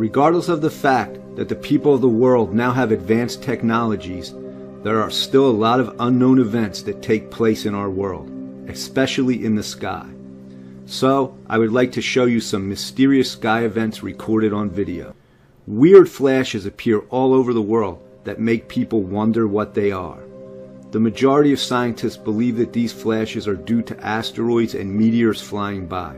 Regardless of the fact that the people of the world now have advanced technologies, there are still a lot of unknown events that take place in our world, especially in the sky. So, I would like to show you some mysterious sky events recorded on video. Weird flashes appear all over the world that make people wonder what they are. The majority of scientists believe that these flashes are due to asteroids and meteors flying by.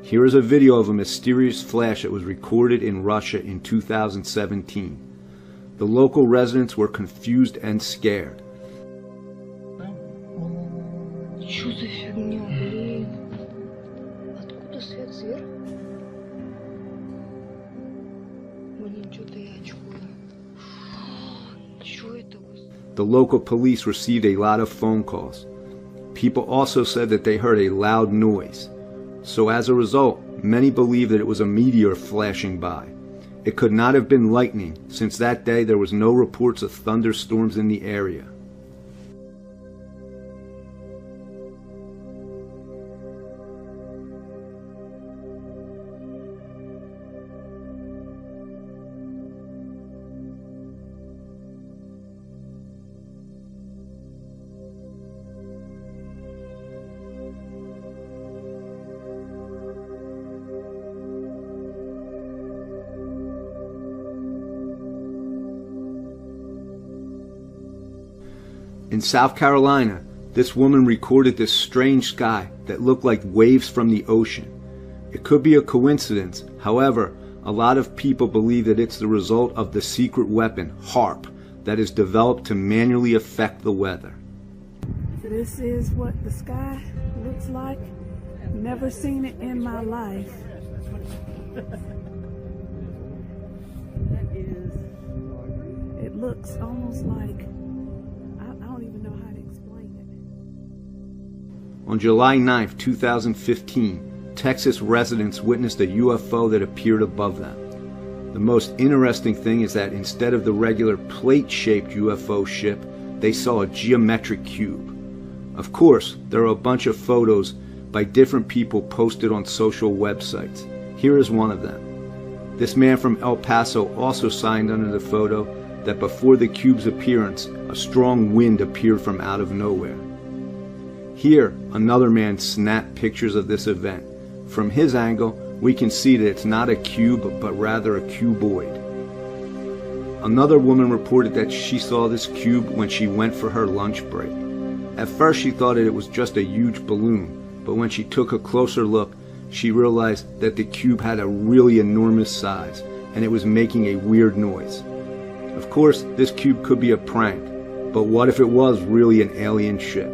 Here is a video of a mysterious flash that was recorded in Russia in 2017. The local residents were confused and scared. Что за фигня, блин? Откуда свет сверху? Блин, что-то я очкую. Что это? The local police received a lot of phone calls. People also said that they heard a loud noise. So as a result, many believe that it was a meteor flashing by. It could not have been lightning, since that day there was no reports of thunderstorms in the area. In South Carolina, this woman recorded this strange sky that looked like waves from the ocean. It could be a coincidence, however, a lot of people believe that it's the result of the secret weapon, HAARP, that is developed to manually affect the weather. This is what the sky looks like. Never seen it in my life. It looks almost like, I don't even know how to explain it. On July 9, 2015, Texas residents witnessed a UFO that appeared above them. The most interesting thing is that instead of the regular plate-shaped UFO ship, they saw a geometric cube. Of course, there are a bunch of photos by different people posted on social websites. Here is one of them. This man from El Paso also signed under the photo that before the cube's appearance, a strong wind appeared from out of nowhere. Here, another man snapped pictures of this event. From his angle, we can see that it's not a cube, but rather a cuboid. Another woman reported that she saw this cube when she went for her lunch break. At first she thought that it was just a huge balloon, but when she took a closer look, she realized that the cube had a really enormous size, and it was making a weird noise. Of course, this cube could be a prank, but what if it was really an alien ship?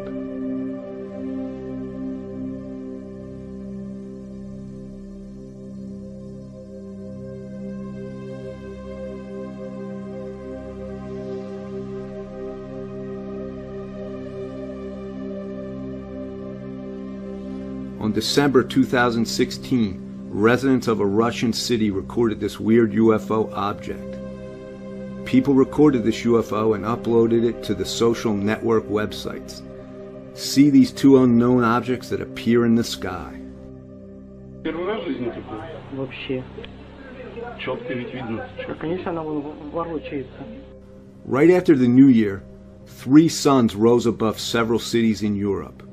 On December 2016, residents of a Russian city recorded this weird UFO object. People recorded this UFO and uploaded it to the social network websites. See these two unknown objects that appear in the sky. Первый раз в жизни такое? Вообще. Четко ведь видно. Конечно, она ворочается. Right after the New Year, 3 suns rose above several cities in Europe.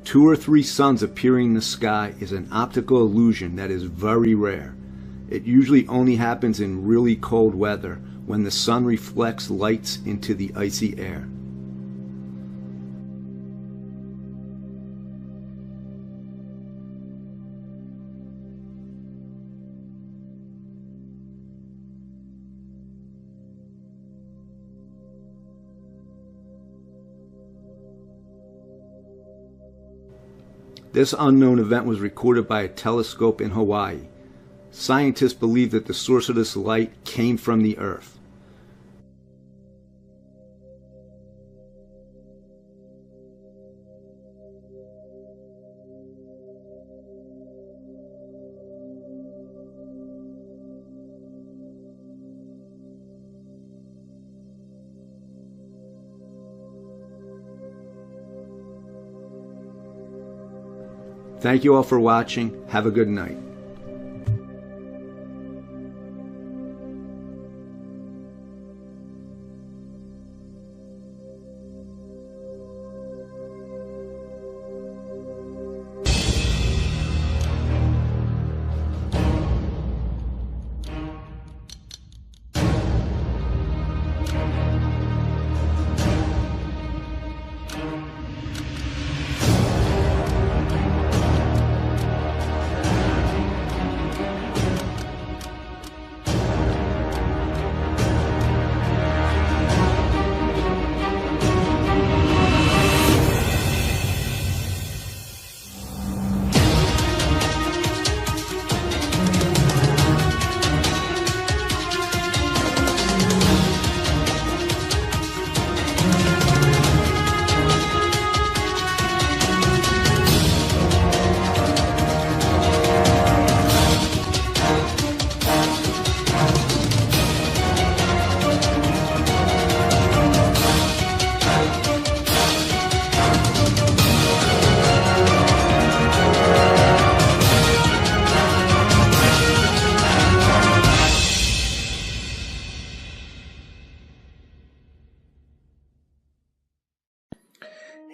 2 or 3 suns appearing in the sky is an optical illusion that is very rare. It usually only happens in really cold weather when the sun reflects lights into the icy air. This unknown event was recorded by a telescope in Hawaii. Scientists believe that the source of this light came from the Earth. Thank you all for watching. Have a good night.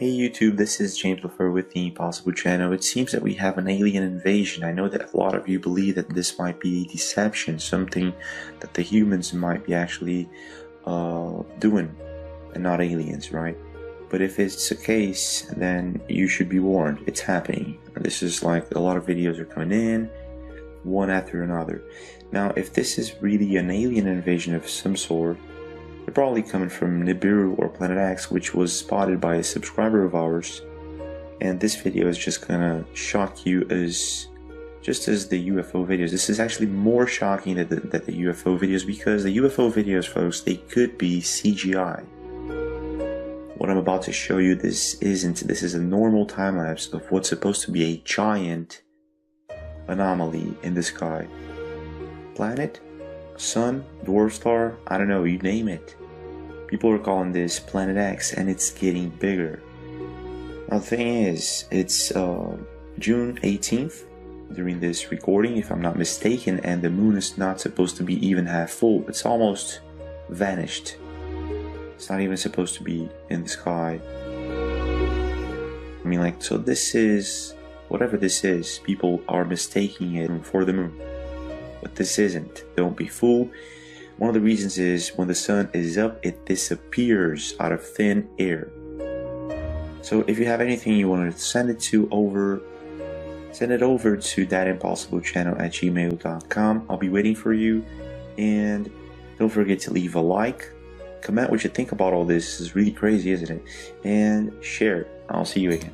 Hey YouTube, this is James Leffer with the Impossible channel. It seems that we have an alien invasion. I know that a lot of you believe that this might be a deception, something that the humans might be actually doing and not aliens, right? But if it's the case, then you should be warned. It's happening. This is like a lot of videos are coming in, one after another. Now, if this is really an alien invasion of some sort, they're probably coming from Nibiru or Planet X, which was spotted by a subscriber of ours. And this video is just gonna shock you just as the UFO videos. This is actually more shocking than the UFO videos, because the UFO videos, folks, they could be CGI. What I'm about to show you, this isn't. This is a normal time-lapse of what's supposed to be a giant anomaly in the sky. Planet? Sun? Dwarf star? I don't know, you name it. People are calling this Planet X, and it's getting bigger. Now the thing is, it's June 18th during this recording, if I'm not mistaken, and the moon is not supposed to be even half full. It's almost vanished. It's not even supposed to be in the sky. I mean, like, so this is, whatever this is, people are mistaking it for the moon. But this isn't. Don't be fooled. One of the reasons is when the sun is up, it disappears out of thin air. So if you have anything you want to send it over to thatimpossiblechannel@gmail.com. I'll be waiting for you. And don't forget to leave a like. Comment what you think about all this. This is really crazy, isn't it? And share. I'll see you again.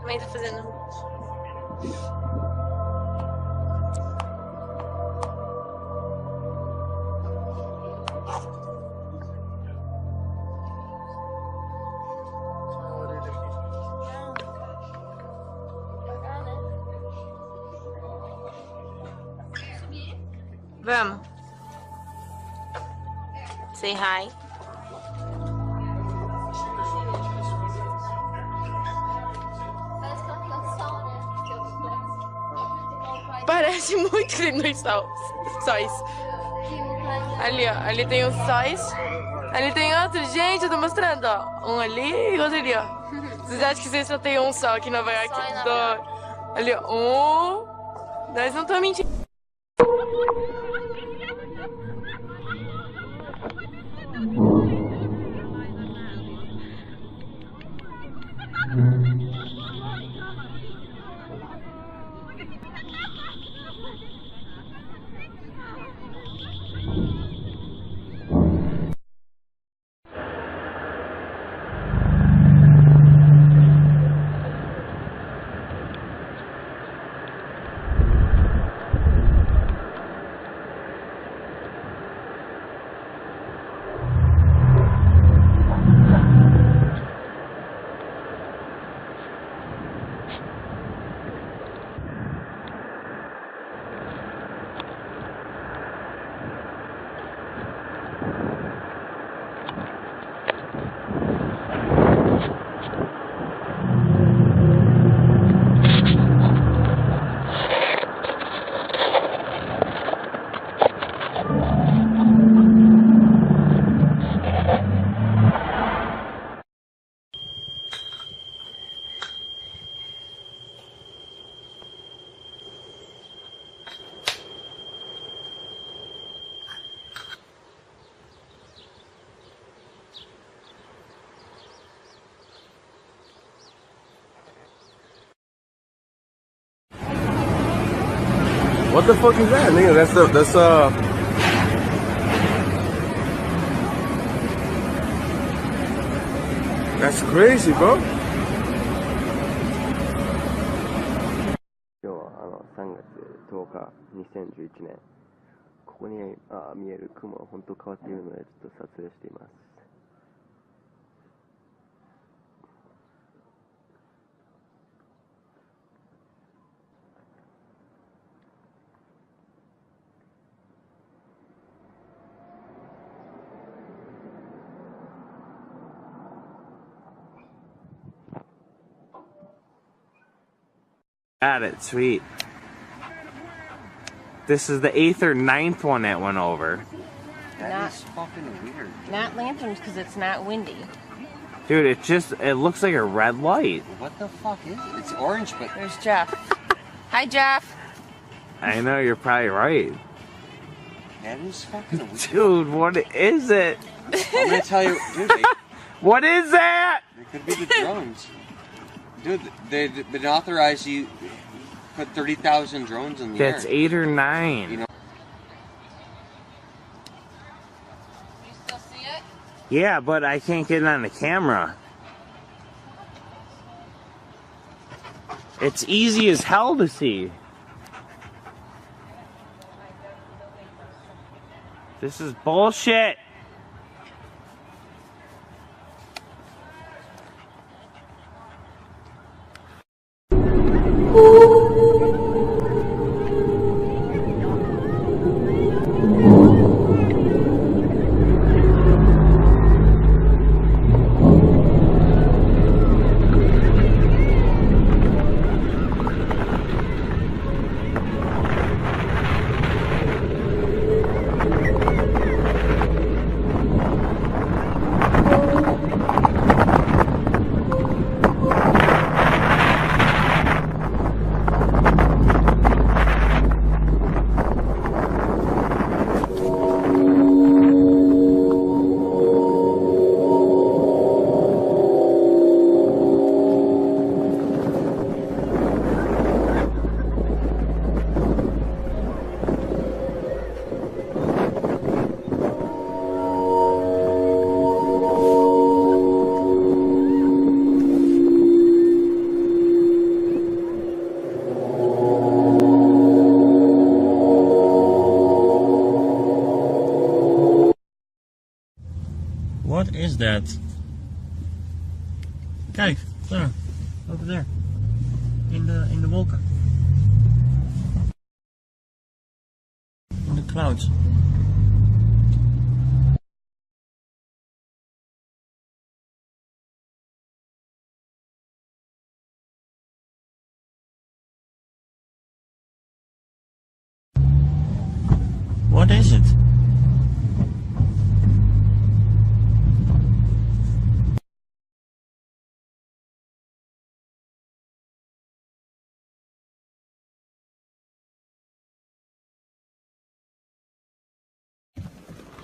Também tá fazendo. Vamos. Say hi. Parece muito que tem dois sóis. Ali, ó. Ali tem os sóis. Ali tem outro. Gente, eu tô mostrando, ó. Um ali e outro ali, ó. Vocês acham que vocês só tem um só aqui em Nova York? Ali, ó. Um. Nós não estamos mentindo. What the fuck is that, nigga? That's That's crazy, bro. 今日は3月10日、2011年。ここに見える雲は本当変わっているので、ちょっと撮影しています。Got it, sweet. This is the 8th or 9th one that went over. That is fucking weird. Not lanterns because it's not windy. Dude, it looks like a red light. What the fuck is it? It's orange, but... There's Jeff. Hi, Jeff. I know, you're probably right. That is fucking weird. Dude, what is it? I'm gonna tell you, dude. What is that? It could be the drones. Dude, they've been authorized to put 30,000 drones in the air. That's 8 or 9. You know? You still see it? Yeah, but I can't get it on the camera. It's easy as hell to see. This is bullshit. What is that? Kijk, there, over there, in the Wilcock, in the clouds. What is it?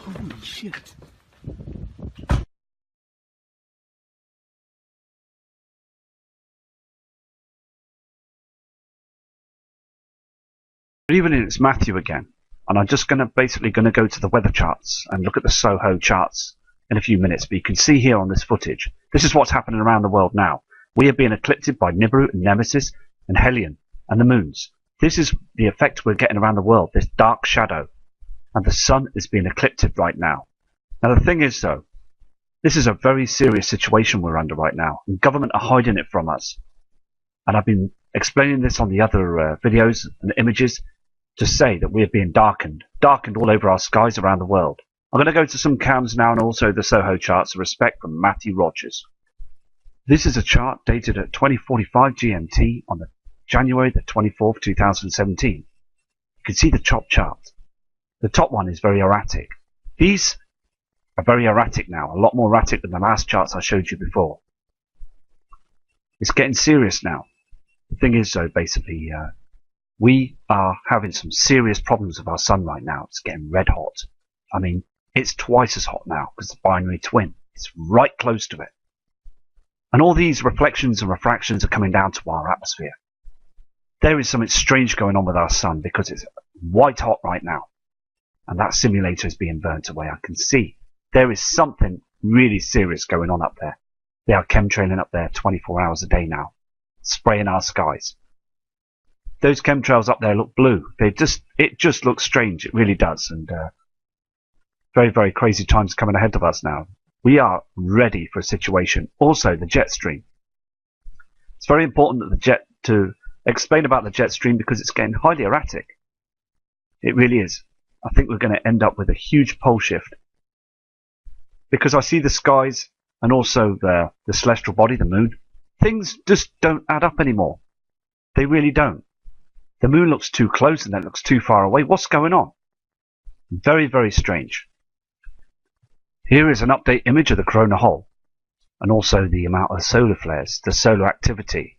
Holy shit. Good evening, it's Matthew again, and I'm just basically going to go to the weather charts and look at the Soho charts in a few minutes. But you can see here on this footage, this is what's happening around the world now. We are being eclipsed by Nibiru and Nemesis and Helion and the moons. This is the effect we're getting around the world, this dark shadow. And the sun is being eclipsed right now. Now the thing is though, this is a very serious situation we're under right now, and government are hiding it from us. And I've been explaining this on the other videos and images to say that we are being darkened all over our skies around the world. I'm going to go to some cams now and also the Soho charts of respect from Matthew Rogers. This is a chart dated at 2045 GMT on the January the 24th, 2017. You can see the top chart. The top one is very erratic. These are very erratic now, a lot more erratic than the last charts I showed you before. It's getting serious now. The thing is though, basically, we are having some serious problems with our sun right now. It's getting red hot. I mean, it's twice as hot now because the binary twin. It's right close to it. And all these reflections and refractions are coming down to our atmosphere. There is something strange going on with our sun because it's white hot right now. And that simulator is being burnt away. I can see there is something really serious going on up there. They are chemtrailing up there 24 hours a day now, spraying our skies. Those chemtrails up there look blue. It just looks strange. It really does. And very, very crazy times coming ahead of us now. We are ready for a situation. Also, the jet stream. It's very important that to explain about the jet stream because it's getting highly erratic. It really is. I think we're going to end up with a huge pole shift. Because I see the skies and also the celestial body, the moon. Things just don't add up anymore. They really don't. The moon looks too close and then it looks too far away. What's going on? Very, very strange. Here is an update image of the corona hole and also the amount of solar flares, the solar activity.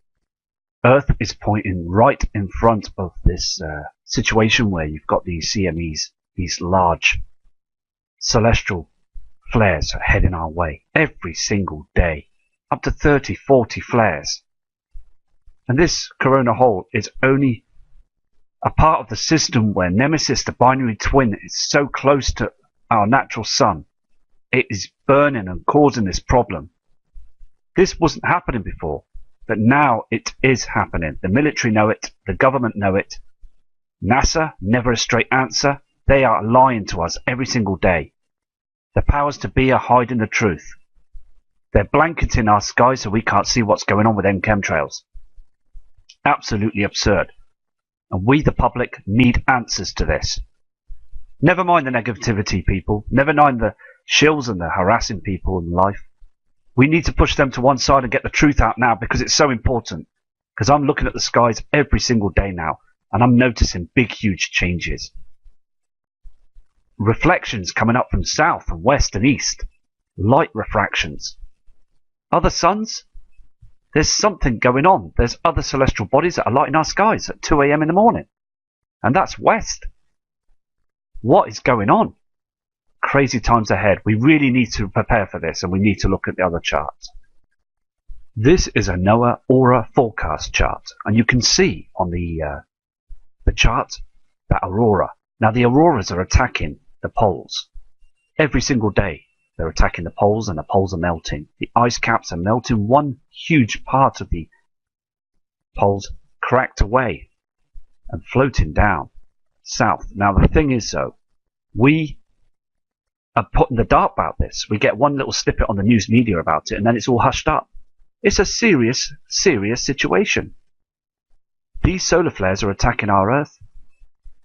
Earth is pointing right in front of this situation where you've got these CMEs, these large celestial flares heading our way every single day. Up to 30, 40 flares. And this corona hole is only a part of the system where Nemesis, the binary twin, is so close to our natural sun. It is burning and causing this problem. This wasn't happening before, but now it is happening. The military know it, the government know it. NASA, never a straight answer. They are lying to us every single day. The powers to be are hiding the truth. They're blanketing our skies so we can't see what's going on with them chemtrails. Absolutely absurd. And we, the public, need answers to this. Never mind the negativity, people. Never mind the shills and the harassing people in life. We need to push them to one side and get the truth out now because it's so important. Because I'm looking at the skies every single day now and I'm noticing big, huge changes. Reflections coming up from south and west and east. Light refractions. Other suns? There's something going on. There's other celestial bodies that are lighting our skies at 2 AM in the morning. And that's west. What is going on? Crazy times ahead. We really need to prepare for this and we need to look at the other charts. This is a NOAA Aura forecast chart. And you can see on the chart that aurora. Now the auroras are attacking the poles. Every single day they're attacking the poles and the poles are melting. The ice caps are melting. One huge part of the poles cracked away and floating down south. Now the thing is though, we are put in the dark about this. We get one little snippet on the news media about it and then it's all hushed up. It's a serious, serious situation. These solar flares are attacking our Earth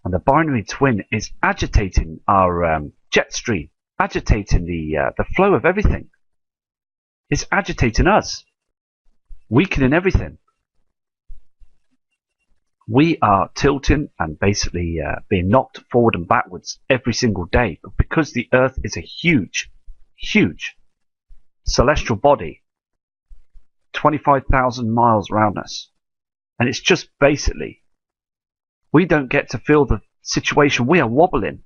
and the binary twin is agitating our jet stream, agitating the flow of everything. It's agitating us, weakening everything. We are tilting and basically being knocked forward and backwards every single day. But because the Earth is a huge, huge celestial body, 25,000 miles around us, and it's just basically, we don't get to feel the situation. We are wobbling.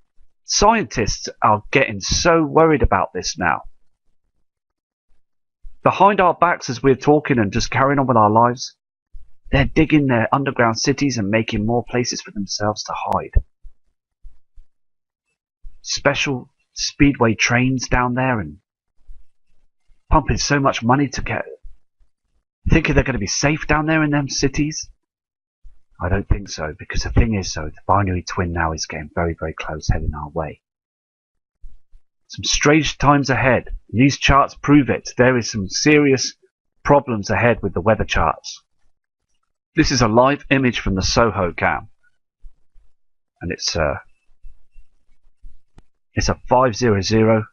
Scientists are getting so worried about this now. Behind our backs as we're talking and just carrying on with our lives, they're digging their underground cities and making more places for themselves to hide. Special speedway trains down there and pumping so much money to get, thinking they're going to be safe down there in them cities. I don't think so, because the thing is so, the binary twin now is getting very, very close, heading our way. Some strange times ahead. These charts prove it. There is some serious problems ahead with the weather charts. This is a live image from the Soho cam. And it's a 500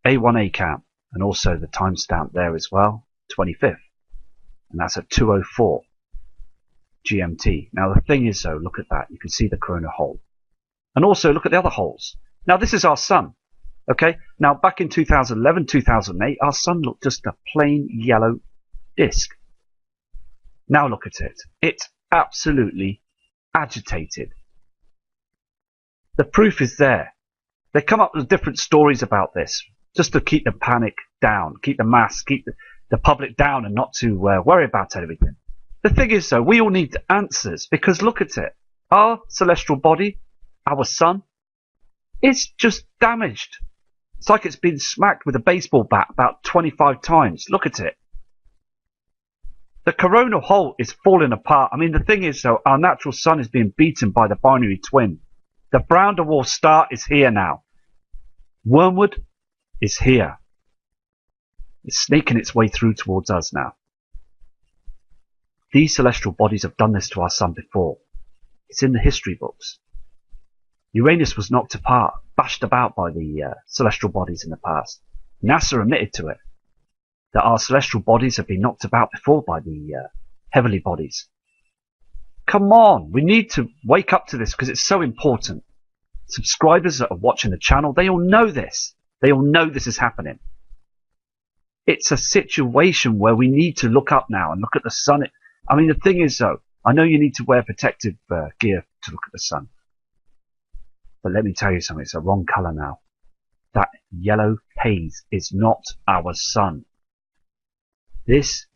A1A cam. And also the timestamp there as well, 25th. And that's at 2:04 GMT. Now the thing is though, look at that. You can see the corona hole. And also look at the other holes. Now this is our sun. Okay, now back in 2011, 2008, our sun looked just a plain yellow disk. Now look at it. It's absolutely agitated. The proof is there. They come up with different stories about this, just to keep the panic down, keep the mass, keep the public down and not to worry about everything. The thing is though, we all need answers because look at it. Our celestial body, our sun, is just damaged. It's like it's been smacked with a baseball bat about 25 times. Look at it. The coronal hole is falling apart. I mean, the thing is, though, our natural sun is being beaten by the binary twin. The brown dwarf star is here now. Wormwood is here. It's sneaking its way through towards us now. These celestial bodies have done this to our sun before. It's in the history books. Uranus was knocked apart, bashed about by the celestial bodies in the past. NASA admitted to it, that our celestial bodies have been knocked about before by the heavenly bodies. Come on, we need to wake up to this because it's so important. Subscribers that are watching the channel, they all know this. They all know this is happening. It's a situation where we need to look up now and look at the sun. I mean, the thing is, though, I know you need to wear protective gear to look at the sun. But let me tell you something, it's a wrong colour now. That yellow haze is not our sun. This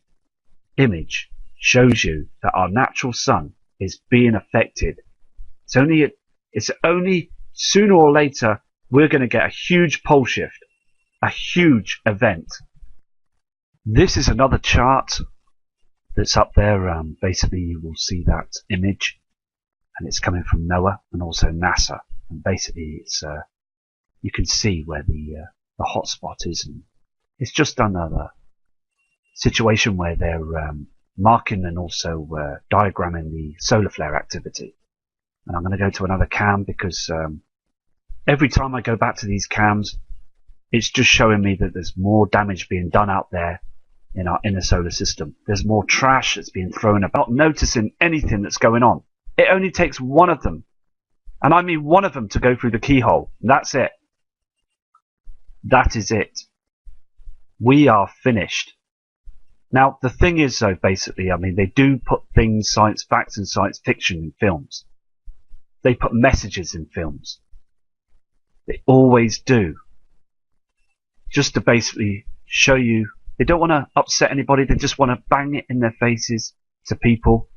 image shows you that our natural sun is being affected. It's only sooner or later we're going to get a huge pole shift, a huge event. This is another chart that's up there. Basically, you will see that image, and it's coming from NOAA and also NASA. And basically, it's you can see where the hot spot is, and it's just another situation where they're marking and also diagramming the solar flare activity. And I'm going to go to another cam because every time I go back to these cams, it's just showing me that there's more damage being done out there in our inner solar system. There's more trash that's being thrown about, noticing anything that's going on. It only takes one of them, and I mean one of them, to go through the keyhole. That's it. That is it. We are finished. Now, the thing is, though, basically, I mean, they do put things, science facts and science fiction in films. They put messages in films. They always do. Just to basically show you, they don't want to upset anybody, they just want to bang it in their faces to people.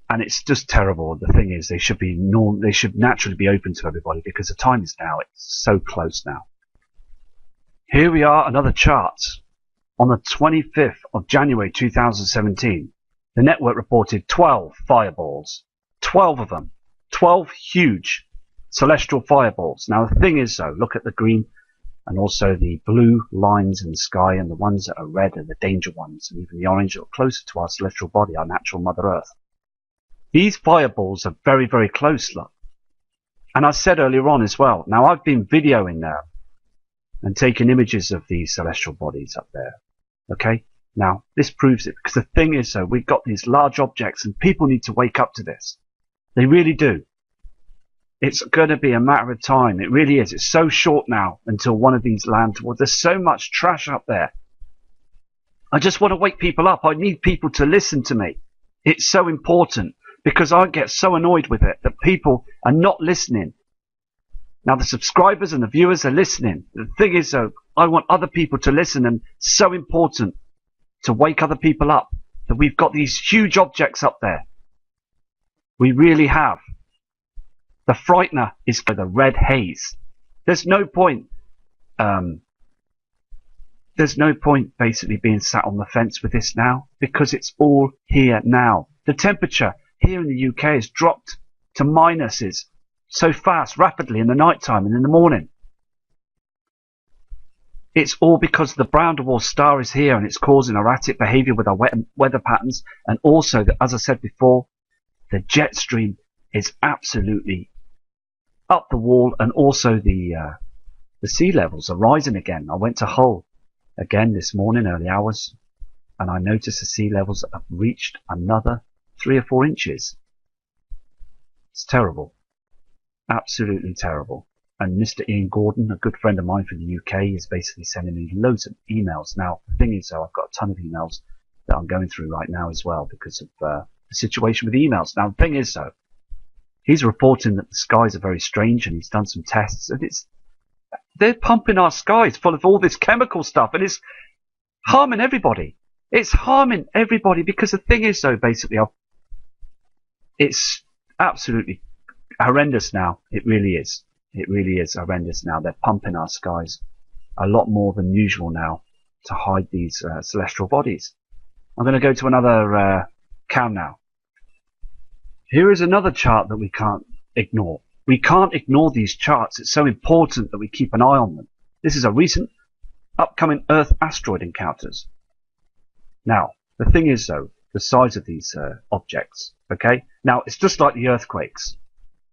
And it's just terrible. The thing is, they should naturally be open to everybody because the time is now. It's so close now. Here we are, another chart. On the 25th of January 2017, the network reported 12 fireballs. 12 of them. 12 huge celestial fireballs. Now the thing is, though, look at the green and also the blue lines in the sky, and the ones that are red are the danger ones, and even the orange are closer to our celestial body, our natural Mother Earth. These fireballs are very, very close, look. And I said earlier on as well, now I've been videoing now and taking images of these celestial bodies up there. Okay? Now, this proves it, because the thing is, though, we've got these large objects and people need to wake up to this. They really do. It's going to be a matter of time. It really is. It's so short now until one of these land towards. There's so much trash up there. I just want to wake people up. I need people to listen to me. It's so important, because I get so annoyed with it that people are not listening. Now the subscribers and the viewers are listening. The thing is, though, I want other people to listen, and it's so important to wake other people up that we've got these huge objects up there. We really have. The frightener is for the red haze. There's no point basically being sat on the fence with this now, because it's all here now. The temperature here in the UK has dropped to minuses so fast, rapidly in the night time and in the morning. It's all because the brown dwarf star is here, and it's causing erratic behaviour with our weather patterns, and also, as I said before, the jet stream is absolutely up the wall, and also the sea levels are rising again. I went to Hull again this morning, early hours, and I noticed the sea levels have reached another 3 or 4 inches. It's terrible. Absolutely terrible. And Mr. Ian Gordon, a good friend of mine from the UK, is basically sending me loads of emails. Now, the thing is, though, I've got a ton of emails that I'm going through right now as well because of the situation with emails. Now, the thing is, though, he's reporting that the skies are very strange, and he's done some tests, and they're pumping our skies full of all this chemical stuff, and it's harming everybody. It's harming everybody because the thing is, though, basically, it's absolutely horrendous now. It really is. It really is horrendous now. They're pumping our skies a lot more than usual now to hide these celestial bodies. I'm going to go to another cam now. Here is another chart that we can't ignore. We can't ignore these charts. It's so important that we keep an eye on them. This is a recent upcoming Earth asteroid encounters. Now, the thing is though, the size of these objects, okay? Now, it's just like the earthquakes.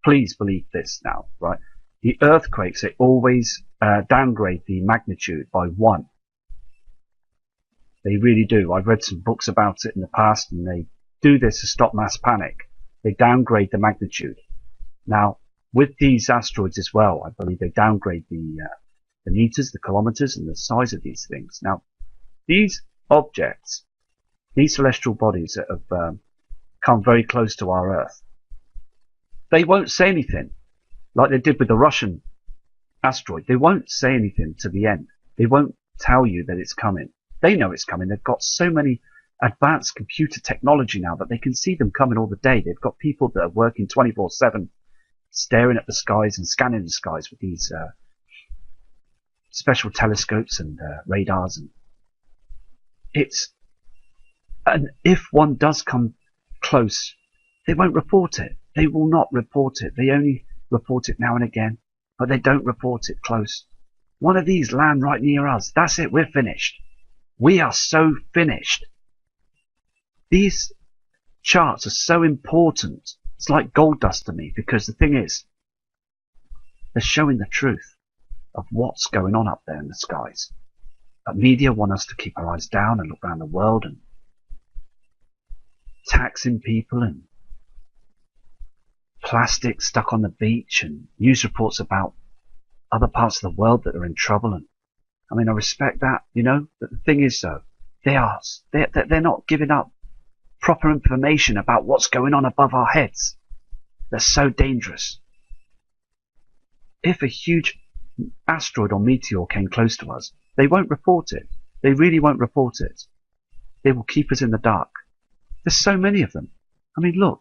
Please believe this now, right? The earthquakes, they always downgrade the magnitude by 1. They really do. I've read some books about it in the past, and they do this to stop mass panic. They downgrade the magnitude. Now, with these asteroids as well, I believe they downgrade the meters, the kilometers, and the size of these things. Now, these objects, these celestial bodies that have come very close to our Earth, they won't say anything, like they did with the Russian asteroid. They won't say anything to the end. They won't tell you that it's coming. They know it's coming. They've got so many advanced computer technology now that they can see them coming all the day. They've got people that are working 24/7, staring at the skies and scanning the skies with these special telescopes and radars. And if one does come close, they won't report it. They will not report it. They only report it now and again, but they don't report it close. One of these land right near us. That's it. We're finished. We are so finished. These charts are so important. It's like gold dust to me, because the thing is, they're showing the truth of what's going on up there in the skies. But media want us to keep our eyes down and look around the world and taxing people and plastic stuck on the beach and news reports about other parts of the world that are in trouble. And I mean, I respect that, you know, but the thing is though, they're not giving up proper information about what's going on above our heads. They're so dangerous. If a huge asteroid or meteor came close to us, they won't report it. They really won't report it. They will keep us in the dark. There's so many of them. I mean, look,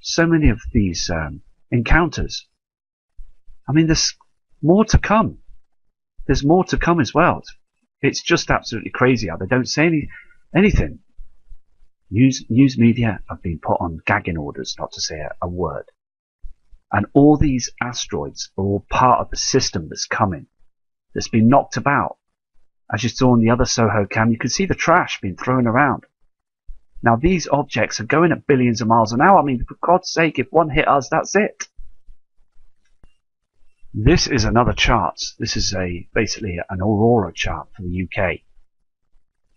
so many of these encounters. I mean, there's more to come. There's more to come as well. It's just absolutely crazy how they don't say anything. News media have been put on gagging orders not to say a word. And all these asteroids are all part of the system that's coming, that's been knocked about. As you saw in the other Soho cam, you can see the trash being thrown around. Now these objects are going at billions of miles an hour. I mean, for God's sake, if one hit us, that's it. This is another chart. This is basically an aurora chart for the UK.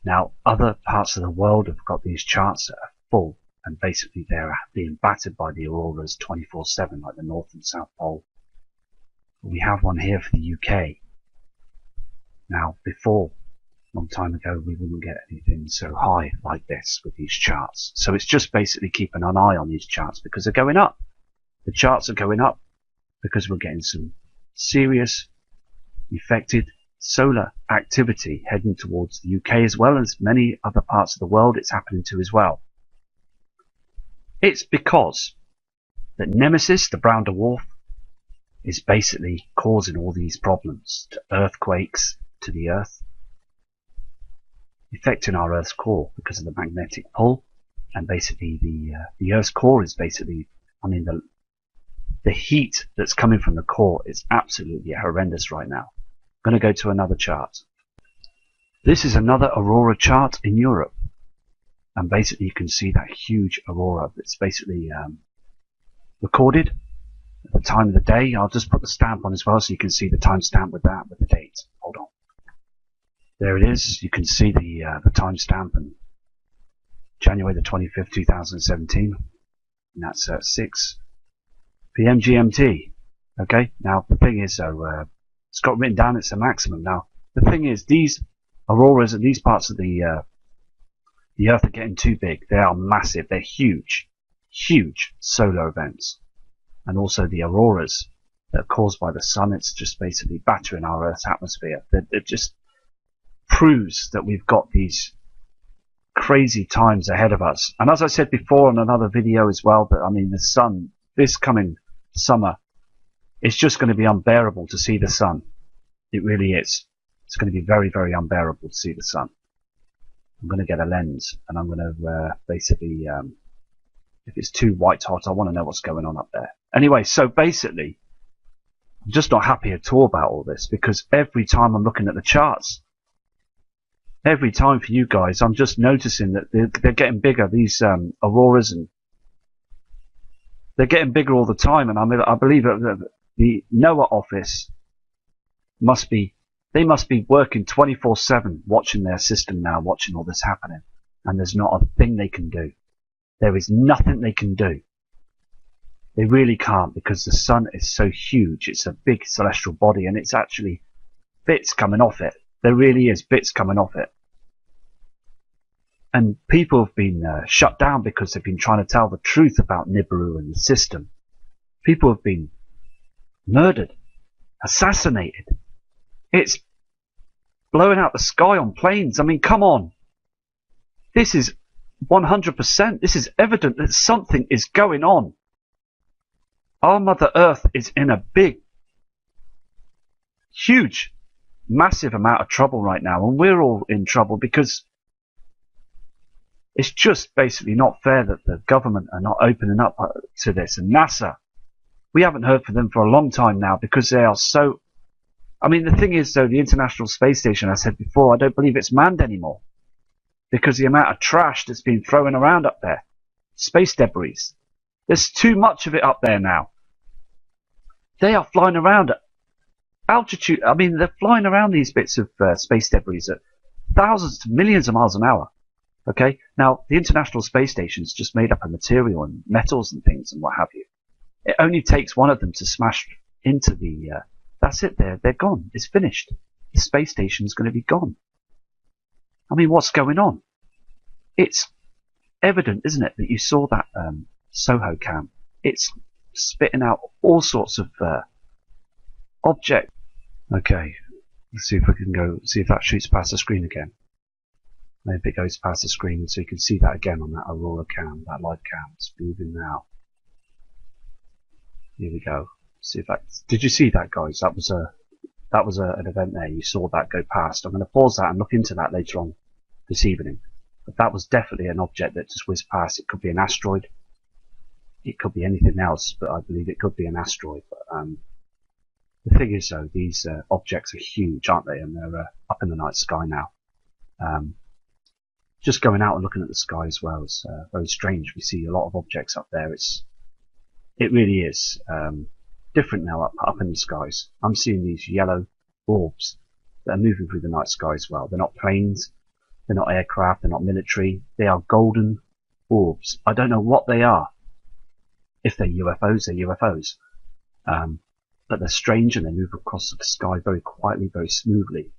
Now, other parts of the world have got these charts that are full, and basically they're being battered by the auroras 24/7, like the North and South Pole. We have one here for the UK. Now, before, a long time ago, we wouldn't get anything so high like this with these charts. So it's just basically keeping an eye on these charts because they're going up. The charts are going up because we're getting some serious affected solar activity heading towards the UK, as well as many other parts of the world it's happening to as well. It's because that Nemesis, the brown dwarf, is basically causing all these problems to earthquakes, to the Earth, affecting our Earth's core because of the magnetic pull. And basically the Earth's core is basically, I mean, the heat that's coming from the core is absolutely horrendous right now. I'm going to go to another chart. This is another aurora chart in Europe. And basically you can see that huge aurora that's basically recorded at the time of the day. I'll just put the stamp on as well so you can see the timestamp with that, with the date. Hold on. There it is. You can see the timestamp, and January the 25th, 2017. And that's at 6 p.m. GMT. Okay, now the thing is though, it's got written down it's a maximum. Now the thing is, these auroras and these parts of the Earth are getting too big. They are massive. They're huge, huge solar events. And also the auroras that are caused by the sun, it's just basically battering our Earth's atmosphere. It just proves that we've got these crazy times ahead of us. And as I said before in another video as well, that I mean the sun, this coming summer, It's just going to be unbearable to see the sun. It really is. It's going to be very, very unbearable to see the sun. I'm going to get a lens, and I'm going to basically, if it's too white hot, I want to know what's going on up there. Anyway, so basically, I'm just not happy at all about all this, because every time I'm looking at the charts, every time for you guys, I'm just noticing that they're getting bigger, these auroras, and they're getting bigger all the time. And I believe that the NOAA office must be working 24/7, watching their system now, watching all this happening, and there's not a thing they can do. There is nothing they can do. They really can't, because the sun is so huge. It's a big celestial body, and it's actually bits coming off it. There really is bits coming off it. And people have been shut down because they've been trying to tell the truth about Nibiru and the system. People have been murdered, assassinated. It's blowing out the sky on planes. I mean, come on. This is 100%. This is evident that something is going on. Our Mother Earth is in a big, huge, massive amount of trouble right now. And we're all in trouble because it's just basically not fair that the government are not opening up to this. And NASA, we haven't heard from them for a long time now because they are so... I mean, the thing is, though, the International Space Station, I said before, I don't believe it's manned anymore. Because the amount of trash that's been thrown around up there. Space debris. There's too much of it up there now. They are flying around at altitude. I mean, they're flying around these bits of space debris at thousands to millions of miles an hour. Okay? Now, the International Space Station's just made up of material and metals and things and what have you. It only takes one of them to smash into the... that's it, they're gone. It's finished. The space station's going to be gone. I mean, what's going on? It's evident, isn't it, that you saw that Soho cam. It's spitting out all sorts of objects. Okay, let's see if we can go, see if that shoots past the screen again. Maybe it goes past the screen so you can see that again on that Aurora cam, that live cam. It's moving now. Here we go. See if that, did you see that, guys? That was an event there. You saw that go past. I'm going to pause that and look into that later on this evening. But that was definitely an object that just whizzed past. It could be an asteroid. It could be anything else, but I believe it could be an asteroid. But the thing is, though, these objects are huge, aren't they? And they're up in the night sky now. Just going out and looking at the sky as well is very strange. We see a lot of objects up there. It really is different now up in the skies. I'm seeing these yellow orbs that are moving through the night sky as well. They're not planes, they're not aircraft, they're not military. They are golden orbs. I don't know what they are. If they're UFOs, they're UFOs. But they're strange and they move across the sky very quietly, very smoothly.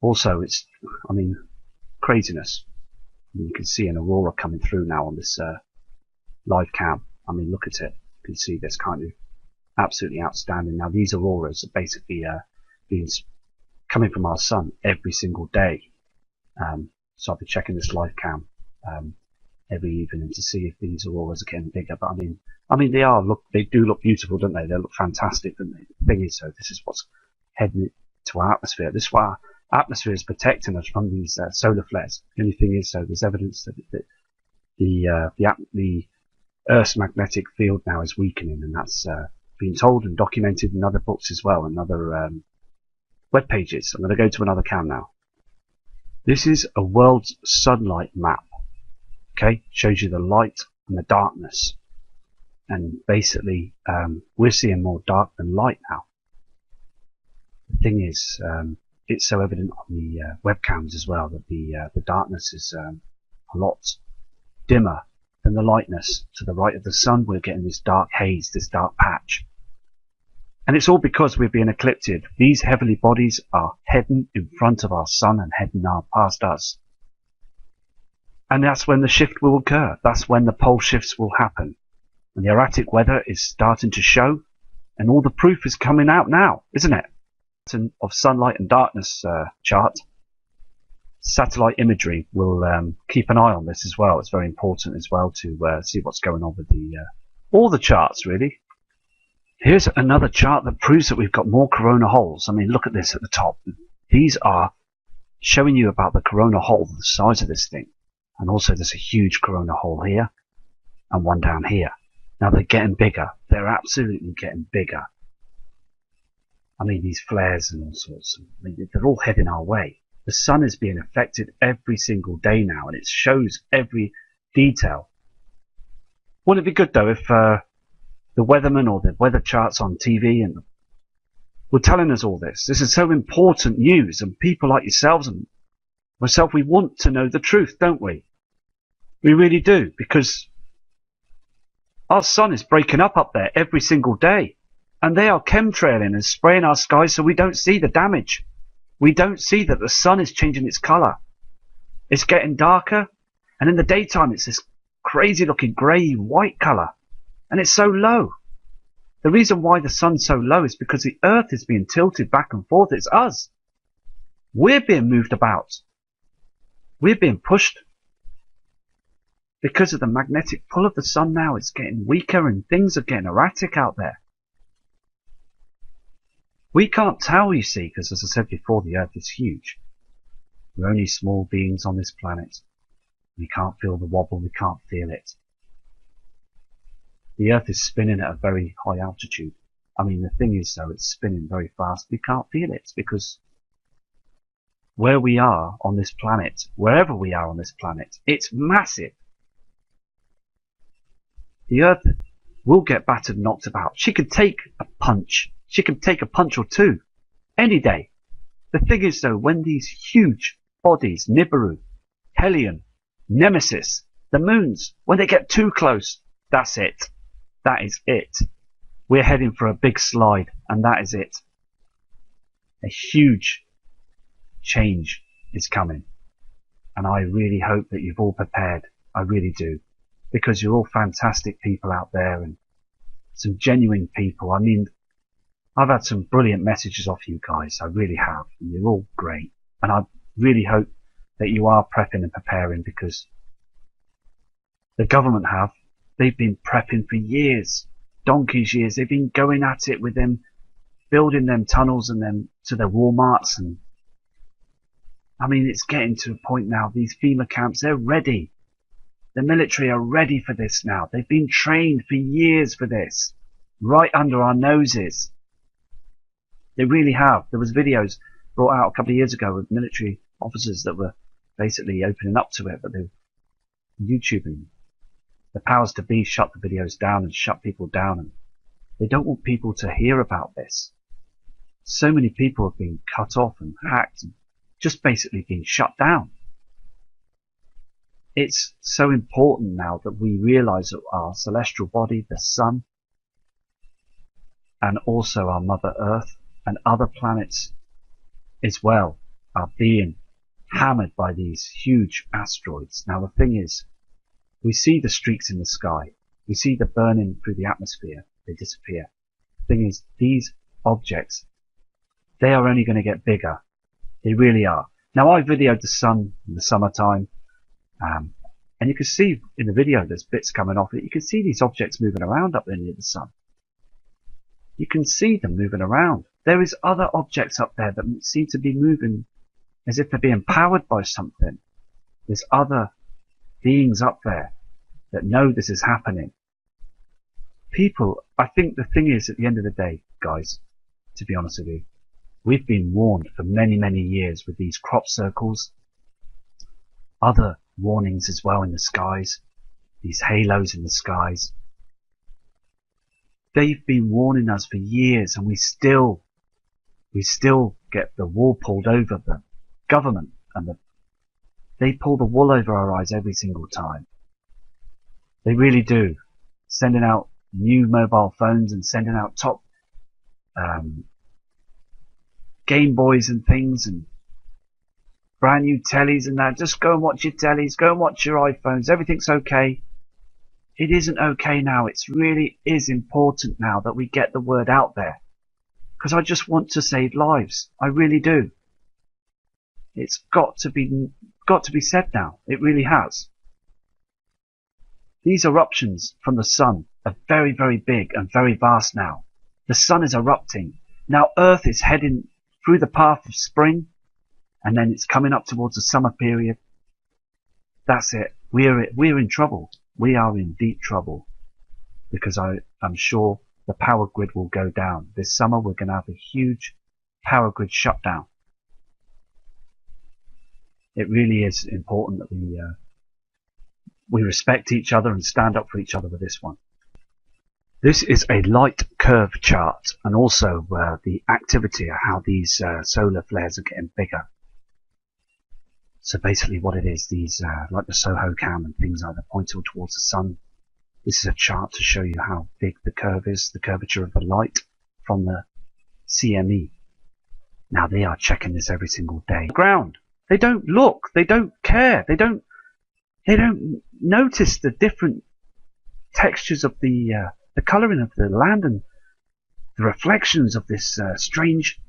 Also, it's, I mean, craziness. I mean, you can see an aurora coming through now on this live cam. I mean, look at it. You can see this kind of absolutely outstanding. Now, these auroras are basically coming from our sun every single day. So I'll be checking this live cam every evening to see if these auroras are getting bigger. But I mean, they do look beautiful, don't they? They look fantastic, don't they? The thing is, though, this is what's heading to our atmosphere. This is why our atmosphere is protecting us from these solar flares. The only thing is, though, there's evidence that the Earth's magnetic field now is weakening, and that's been told and documented in other books as well, and other web pages. I'm going to go to another cam now. This is a world's sunlight map. Okay, shows you the light and the darkness, and basically we're seeing more dark than light now. The thing is, it's so evident on the webcams as well that the darkness is a lot dimmer than the lightness. To the right of the sun, we're getting this dark haze, this dark patch. And it's all because we're being eclipsed. These heavenly bodies are heading in front of our sun and heading past us. And that's when the shift will occur. That's when the pole shifts will happen. And the erratic weather is starting to show. And all the proof is coming out now, isn't it? Of sunlight and darkness chart. Satellite imagery will keep an eye on this as well. It's very important as well to see what's going on with all the charts, really. Here's another chart that proves that we've got more corona holes. I mean, look at this at the top. These are showing you about the corona hole, the size of this thing. And also there's a huge corona hole here and one down here. Now they're getting bigger. They're absolutely getting bigger. I mean, these flares and all sorts. I mean, they're all heading our way. The sun is being affected every single day now, and it shows every detail. Wouldn't it be good, though, if the weatherman or the weather charts on TV and were telling us all this? This is so important news, and people like yourselves and myself, we want to know the truth, don't we? We really do, because our sun is breaking up there every single day. And they are chemtrailing and spraying our skies so we don't see the damage. We don't see that the sun is changing its colour. It's getting darker, and in the daytime it's this crazy looking grey white colour. And it's so low. The reason why the sun's so low is because the earth is being tilted back and forth. It's us. We're being moved about. We're being pushed. Because of the magnetic pull of the sun now, it's getting weaker and things are getting erratic out there. We can't tell, you see, because as I said before, the earth is huge. We're only small beings on this planet. We can't feel the wobble, we can't feel it. The earth is spinning at a very high altitude. I mean, the thing is, though, it's spinning very fast. We can't feel it because where we are on this planet, wherever we are on this planet, it's massive. The earth will get battered and knocked about. She could take a punch. She can take a punch or two any day. The thing is, though, when these huge bodies, Nibiru, Helion, Nemesis, the moons, when they get too close, that's it. That is it. We're heading for a big slide, and that is it. A huge change is coming. And I really hope that you've all prepared. I really do. Because you're all fantastic people out there and some genuine people. I mean, I've had some brilliant messages off you guys. I really have. And you're all great. And I really hope that you are prepping and preparing because the government have. They've been prepping for years. Donkey's years. They've been going at it with them, building them tunnels and them to their Walmarts. And I mean, it's getting to a point now. These FEMA camps, they're ready. The military are ready for this now. They've been trained for years for this. Right under our noses. They really have. There was videos brought out a couple of years ago with military officers that were basically opening up to it, but they were YouTubing. The powers to be shut the videos down and shut people down, and they don't want people to hear about this. So many people have been cut off and hacked and just basically been shut down. It's so important now that we realize that our celestial body, the sun, and also our Mother Earth and other planets as well are being hammered by these huge asteroids. Now the thing is, we see the streaks in the sky. We see the burning through the atmosphere. They disappear. The thing is, these objects, they are only going to get bigger. They really are. Now I videoed the sun in the summertime. And you can see in the video there's bits coming off it. You can see these objects moving around up there near the sun. You can see them moving around. There is other objects up there that seem to be moving as if they're being powered by something. There's other beings up there that know this is happening. People, I think the thing is, at the end of the day, guys, to be honest with you, we've been warned for many, many years with these crop circles, other warnings as well in the skies, these halos in the skies. They've been warning us for years, and we still get the wool pulled over the government, and they pull the wool over our eyes every single time. They really do. Sending out new mobile phones and sending out top Game Boys and things and brand new tellies and that. Just go and watch your tellies, go and watch your iPhones. Everything's okay. It isn't okay now. It really is important now that we get the word out there. Because I just want to save lives. I really do. It's got to be said now. It really has. These eruptions from the sun are very, very big and very vast now. The sun is erupting. Now Earth is heading through the path of spring, and then it's coming up towards the summer period. That's it. We're in trouble. We are in deep trouble, because I'm sure the power grid will go down. This summer we're going to have a huge power grid shutdown. It really is important that we respect each other and stand up for each other with this one. This is a light curve chart, and also the activity of how these solar flares are getting bigger. So basically what it is, these like the Soho cam and things like that point towards the sun. This is a chart to show you how big the curve is, the curvature of the light from the CME. Now they are checking this every single day. Ground. They don't look. They don't care. They don't notice the different textures of the colouring of the land and the reflections of this strange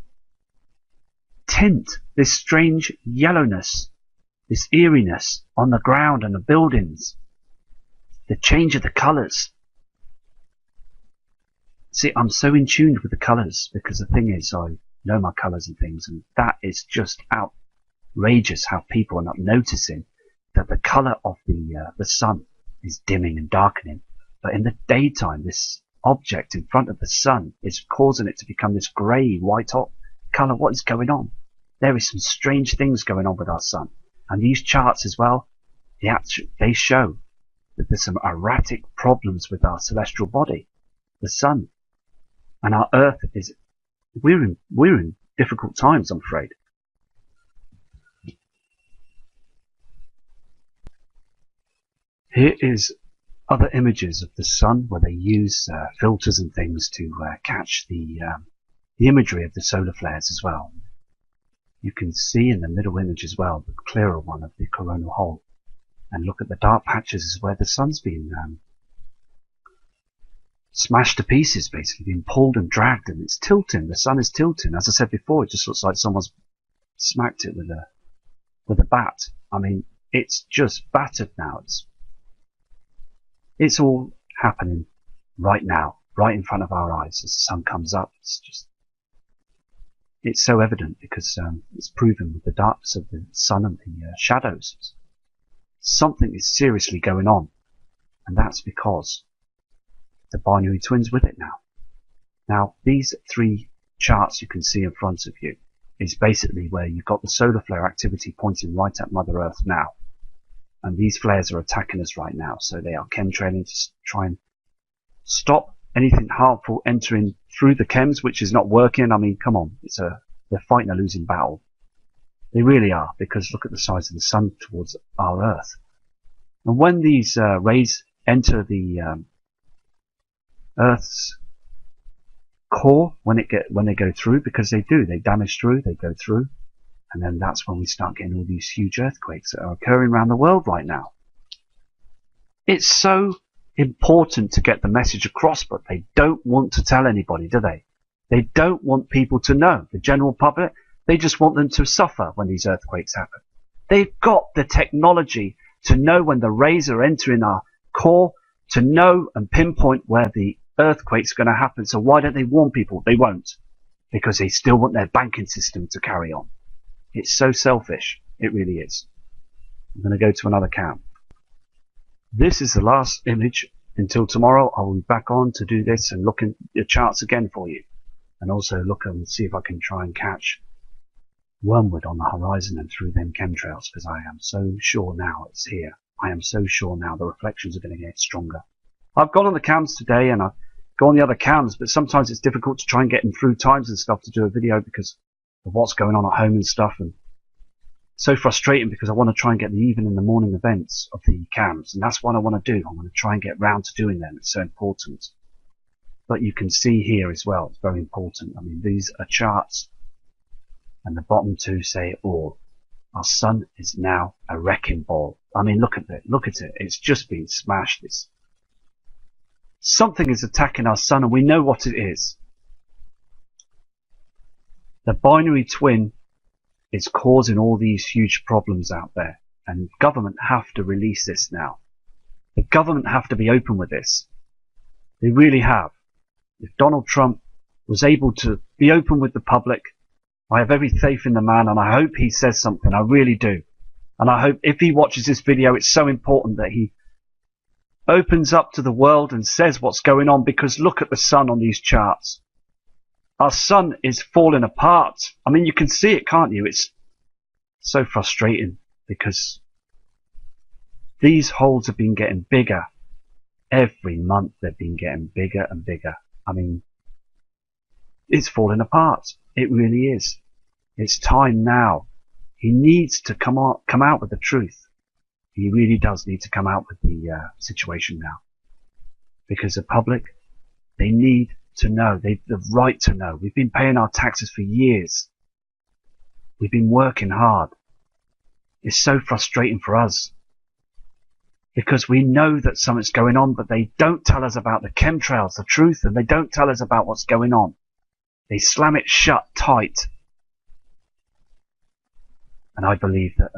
tint, this strange yellowness, this eeriness on the ground and the buildings, the change of the colours. See, I'm so in tune with the colours, because the thing is, I know my colours and things, and that is just outrageous how people are not noticing that the colour of the sun is dimming and darkening. But in the daytime, this object in front of the sun is causing it to become this grey, white hot colour. What is going on? There is some strange things going on with our sun. And these charts as well, they show that there's some erratic problems with our celestial body, the sun. And our Earth is, we're in difficult times, I'm afraid. Here is other images of the sun where they use filters and things to catch the imagery of the solar flares as well. You can see in the middle image as well, the clearer one of the coronal hole. And look at the dark patches is where the sun's been smashed to pieces, basically, being pulled and dragged, and it's tilting. The sun is tilting. As I said before, it just looks like someone's smacked it with a bat. I mean, it's just battered now. It's all happening right now, right in front of our eyes as the sun comes up. It's so evident because it's proven with the darkness of the sun and the shadows. Something is seriously going on, and that's because the binary twins with it now. Now, these three charts you can see in front of you is basically where you've got the solar flare activity pointing right at Mother Earth now. And these flares are attacking us right now, so they are chemtrailing to try and stop anything harmful entering through the chems, which is not working. I mean, come on, they're fighting a losing battle. They really are, because look at the size of the sun towards our Earth. And when these rays enter the Earth's core, when they go through, because they damage through, they go through. And then that's when we start getting all these huge earthquakes that are occurring around the world right now. It's so important to get the message across, but they don't want to tell anybody, do they? They don't want people to know. The general public, they just want them to suffer when these earthquakes happen. They've got the technology to know when the rays are entering our core, to know and pinpoint where the earthquake's going to happen. So why don't they warn people? They won't, because they still want their banking system to carry on. It's so selfish. It really is. I'm going to go to another cam. This is the last image. Until tomorrow, I will be back on to do this and look at the charts again for you. And also look and see if I can try and catch wormwood on the horizon and through them chemtrails, because I am so sure now it's here. I am so sure now the reflections are going to get stronger. I've gone on the cams today and I've gone on the other cams, but sometimes it's difficult to try and get in through times and stuff to do a video because of what's going on at home and stuff, and so frustrating because I want to try and get the even in the morning events of the cams, and that's what I want to do. I want to try and get round to doing them. It's so important. But you can see here as well, it's very important. I mean, these are charts, and the bottom two say it all. Our sun is now a wrecking ball. I mean, look at it. Look at it. It's just been smashed. Something is attacking our sun, and we know what it is. The binary twin is causing all these huge problems out there, and government have to release this now. The government have to be open with this. They really have. If Donald Trump was able to be open with the public. I have every faith in the man, and I hope he says something. I really do. And I hope if he watches this video, it's so important that he opens up to the world and says what's going on, because look at the sun on these charts. Our sun is falling apart. I mean, you can see it, can't you? It's so frustrating because these holes have been getting bigger. Every month they've been getting bigger and bigger. I mean, it's falling apart. It really is. It's time now. He needs to come out with the truth. He really does need to come out with the situation now. Because the public, they need to know. They've the right to know. We've been paying our taxes for years. We've been working hard. It's so frustrating for us. Because we know that something's going on, but they don't tell us about the chemtrails, the truth, and they don't tell us about what's going on. They slam it shut tight. And I believe that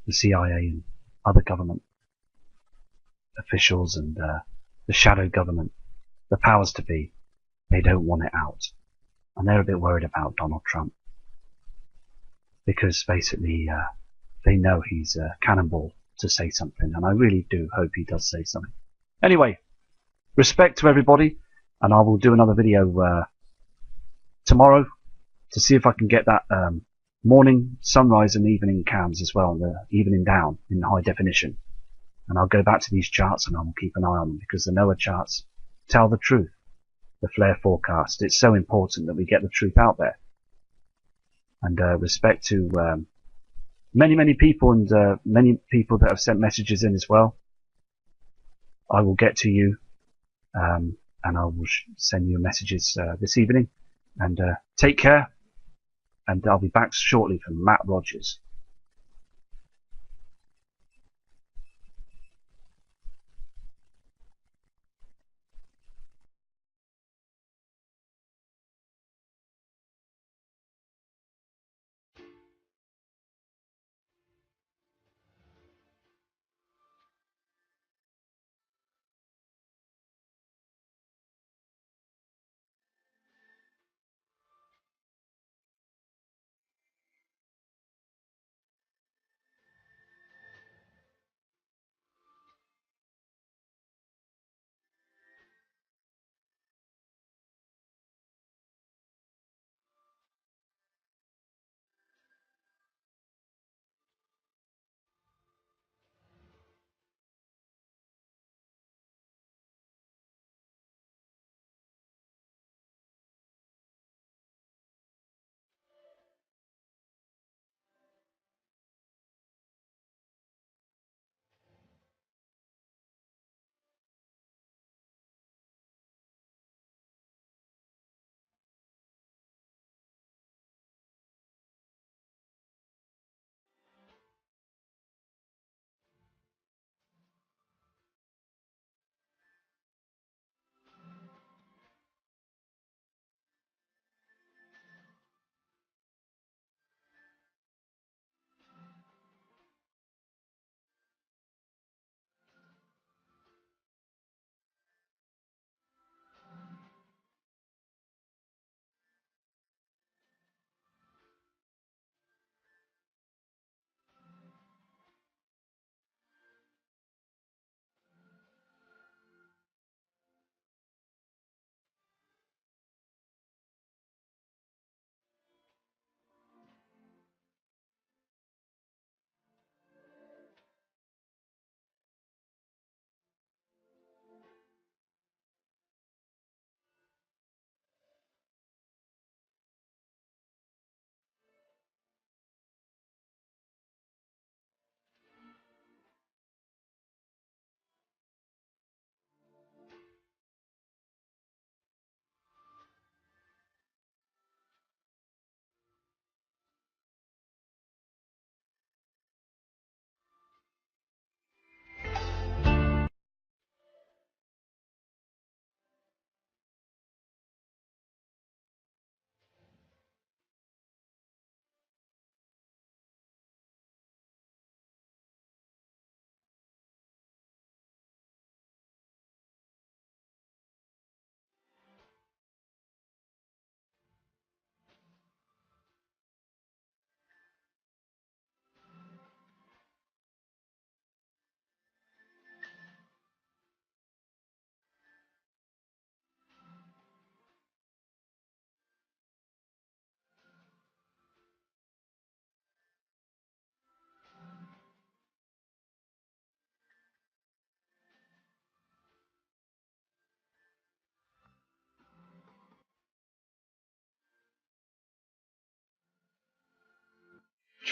the CIA and other government officials and the shadow government, the powers to be, they don't want it out. And they're a bit worried about Donald Trump. Because basically they know he's a cannonball to say something. And I really do hope he does say something. Anyway, respect to everybody. And I will do another video tomorrow to see if I can get that morning, sunrise and evening cams as well, the evening down in high definition. And I'll go back to these charts and I'll keep an eye on them, because the NOAA charts tell the truth. The flare forecast. It's so important that we get the truth out there. And respect to many people, and many people that have sent messages in as well. I will get to you and I will send you messages this evening. And take care. And I'll be back shortly from Matt Rogers.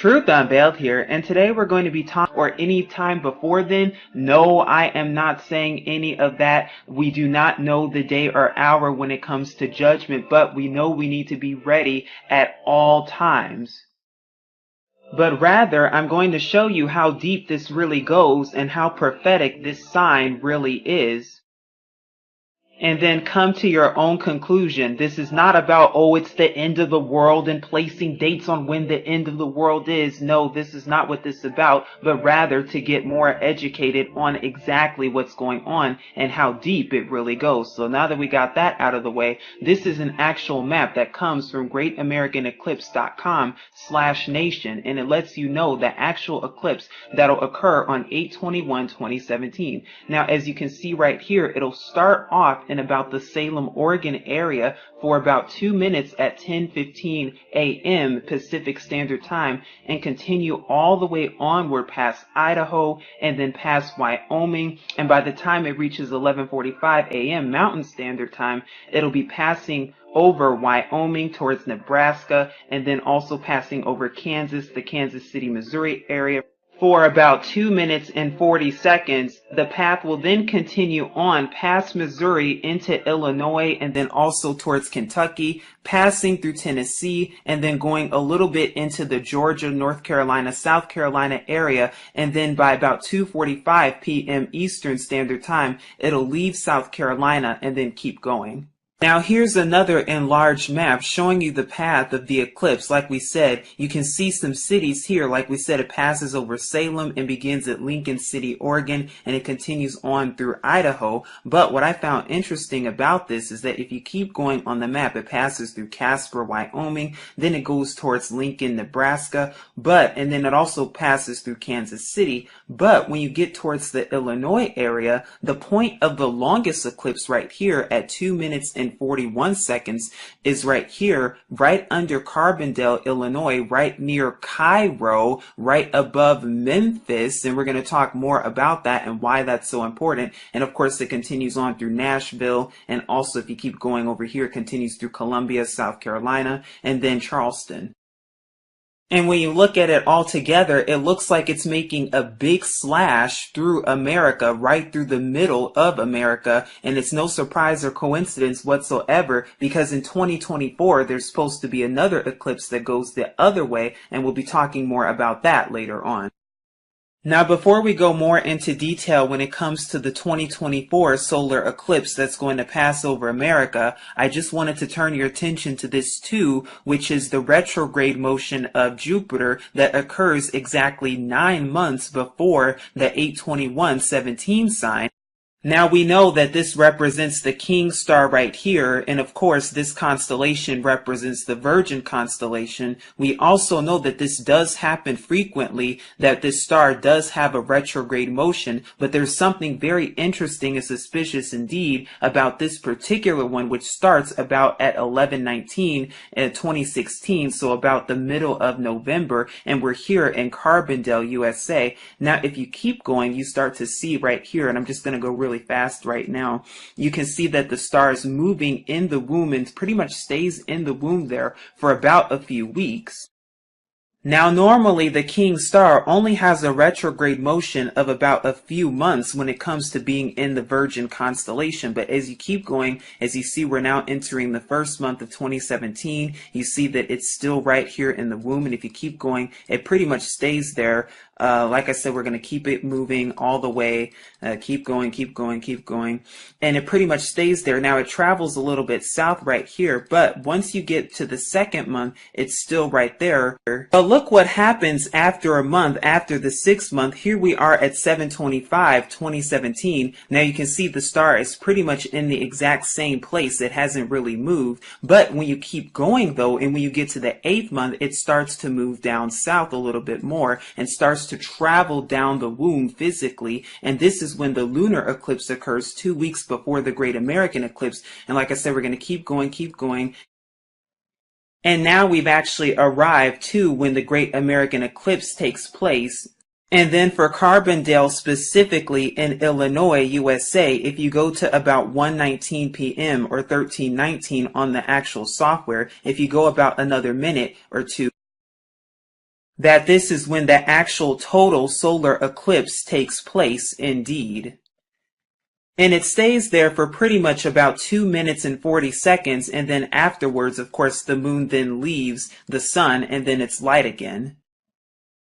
Truth Unveiled here, and today we're going to be talking, or any time before then. No, I am not saying any of that. We do not know the day or hour when it comes to judgment, but we know we need to be ready at all times. But rather, I'm going to show you how deep this really goes and how prophetic this sign really is. And then come to your own conclusion. This is not about, oh, it's the end of the world and placing dates on when the end of the world is. No, this is not what this is about, but rather to get more educated on exactly what's going on and how deep it really goes. So now that we got that out of the way, this is an actual map that comes from greatamericaneclipse.com/nation, and it lets you know the actual eclipse that'll occur on 8/21/2017. Now, as you can see right here, it'll start off in about the Salem, Oregon area for about 2 minutes at 10:15 a.m. Pacific Standard Time and continue all the way onward past Idaho and then past Wyoming. And by the time it reaches 11:45 a.m. Mountain Standard Time, it'll be passing over Wyoming towards Nebraska and then also passing over Kansas, the Kansas City, Missouri area. For about 2 minutes and 40 seconds, the path will then continue on past Missouri into Illinois and then also towards Kentucky, passing through Tennessee and then going a little bit into the Georgia, North Carolina, South Carolina area. And then by about 2:45 p.m. Eastern Standard Time, it'll leave South Carolina and then keep going. Now here's another enlarged map showing you the path of the eclipse. Like we said, you can see some cities here. Like we said, it passes over Salem and begins at Lincoln City, Oregon, and it continues on through Idaho. But what I found interesting about this is that if you keep going on the map, it passes through Casper, Wyoming, then it goes towards Lincoln, Nebraska, and then it also passes through Kansas City. But when you get towards the Illinois area, the point of the longest eclipse right here at 2 minutes and 41 seconds is right here, right under Carbondale, Illinois, right near Cairo, right above Memphis. And we're going to talk more about that and why that's so important. And of course, it continues on through Nashville. And also, if you keep going over here, it continues through Columbia, South Carolina, and then Charleston. And when you look at it all together, it looks like it's making a big slash through America, right through the middle of America. And it's no surprise or coincidence whatsoever, because in 2024, there's supposed to be another eclipse that goes the other way, and we'll be talking more about that later on. Now, before we go more into detail when it comes to the 2024 solar eclipse that's going to pass over America, I just wanted to turn your attention to this too, which is the retrograde motion of Jupiter that occurs exactly 9 months before the 8/21/17 sign. Now we know that this represents the King star right here, and of course this constellation represents the Virgin constellation. We also know that this does happen frequently, that this star does have a retrograde motion, but there's something very interesting and suspicious indeed about this particular one, which starts about at 11/19 in 2016, so about the middle of November, and we're here in Carbondale, USA. Now if you keep going, you start to see right here, and I'm just going to go really fast right now, you can see that the star is moving in the womb and pretty much stays in the womb there for about a few weeks. Now, normally the King star only has a retrograde motion of about a few months when it comes to being in the Virgin constellation. But as you keep going, as you see, we're now entering the first month of 2017. You see that it's still right here in the womb. And if you keep going, it pretty much stays there. Like I said, we're going to keep it moving all the way. Keep going, keep going, keep going. And it pretty much stays there. Now, it travels a little bit south right here. But once you get to the second month, it's still right there. But look what happens after a month, after the 6th month. Here we are at 7/25/2017. Now you can see the star is pretty much in the exact same place. It hasn't really moved. But when you keep going though, and when you get to the 8th month, it starts to move down south a little bit more and starts to travel down the womb physically. And this is when the lunar eclipse occurs 2 weeks before the Great American Eclipse. And like I said, we're going to keep going, keep going. And now we've actually arrived to when the Great American Eclipse takes place. And then for Carbondale specifically in Illinois, USA, if you go to about 1:19 p.m. or 13:19 on the actual software, if you go about another minute or two, that this is when the actual total solar eclipse takes place indeed. And it stays there for pretty much about 2 minutes and 40 seconds, and then afterwards, of course, the moon then leaves the sun, and then it's light again.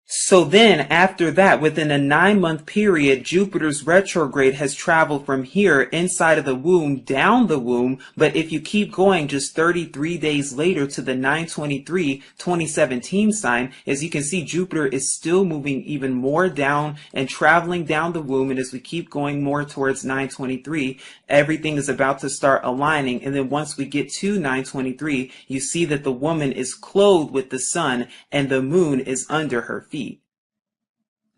So then, after that, within a 9-month period, Jupiter's retrograde has traveled from here inside of the womb down the womb, but if you keep going just 33 days later to the 9/23/2017 sign, as you can see, Jupiter is still moving even more down and traveling down the womb, and as we keep going more towards 9/23, everything is about to start aligning, and then once we get to 9/23, you see that the woman is clothed with the sun and the moon is under her feet.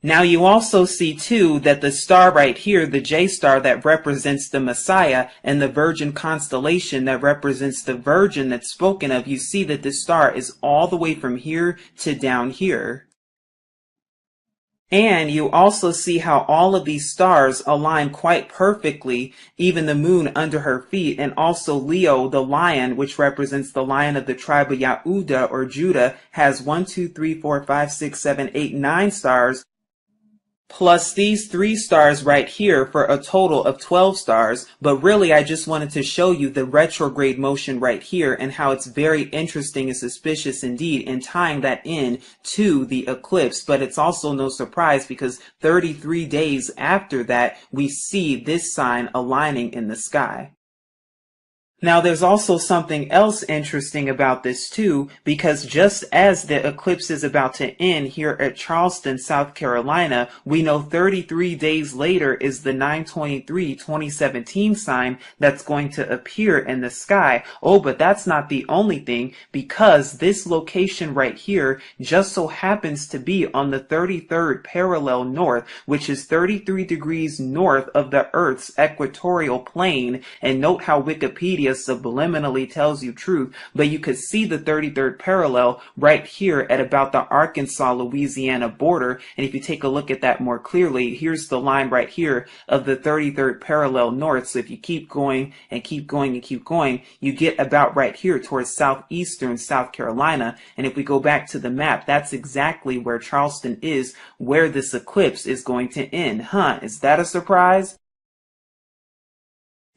Now you also see too that the star right here, the J star that represents the Messiah, and the Virgin constellation that represents the Virgin that's spoken of, you see that this star is all the way from here to down here. And you also see how all of these stars align quite perfectly, even the moon under her feet, and also Leo, the lion, which represents the lion of the tribe of Yehuda or Judah, has 1, 2, 3, 4, 5, 6, 7, 8, 9 stars, plus these 3 stars right here for a total of 12 stars. But really, I just wanted to show you the retrograde motion right here and how it's very interesting and suspicious indeed in tying that in to the eclipse. But it's also no surprise because 33 days after that, we see this sign aligning in the sky. Now there's also something else interesting about this too, because just as the eclipse is about to end here at Charleston, South Carolina, we know 33 days later is the 9/23/2017 sign that's going to appear in the sky. Oh, but that's not the only thing, because this location right here just so happens to be on the 33rd parallel north, which is 33 degrees north of the Earth's equatorial plane. And note how Wikipedia subliminally tells you truth, but you could see the 33rd parallel right here at about the Arkansas-Louisiana border. And if you take a look at that more clearly, here's the line right here of the 33rd parallel north. So if you keep going and keep going and keep going, you get about right here towards southeastern South Carolina. And if we go back to the map, that's exactly where Charleston is, where this eclipse is going to end. Huh? Is that a surprise?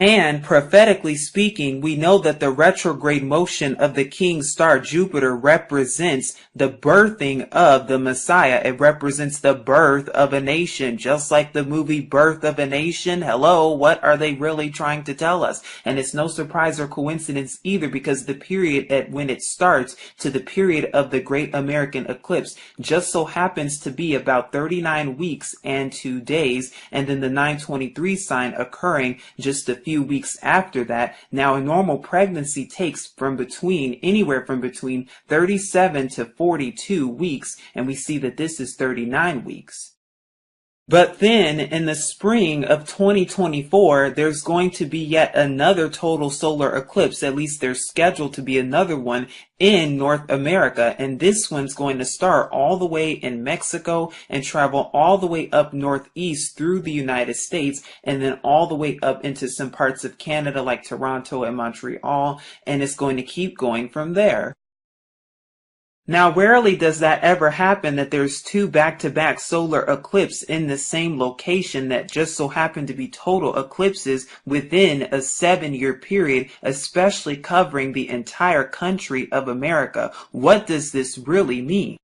And prophetically speaking, we know that the retrograde motion of the king star Jupiter represents the birthing of the Messiah. It represents the birth of a nation, just like the movie Birth of a Nation. Hello, what are they really trying to tell us? And it's no surprise or coincidence either, because the period at when it starts to the period of the Great American Eclipse just so happens to be about 39 weeks and 2 days, and then the 9/23 sign occurring just a few weeks after that. Now, a normal pregnancy takes anywhere from between 37 to 42 weeks, and we see that this is 39 weeks. But then in the spring of 2024, there's going to be yet another total solar eclipse. At least there's scheduled to be another one in North America. And this one's going to start all the way in Mexico and travel all the way up northeast through the United States, and then all the way up into some parts of Canada like Toronto and Montreal. And it's going to keep going from there. Now, rarely does that ever happen, that there's 2 back-to-back solar eclipses in the same location that just so happen to be total eclipses within a 7-year period, especially covering the entire country of America. What does this really mean?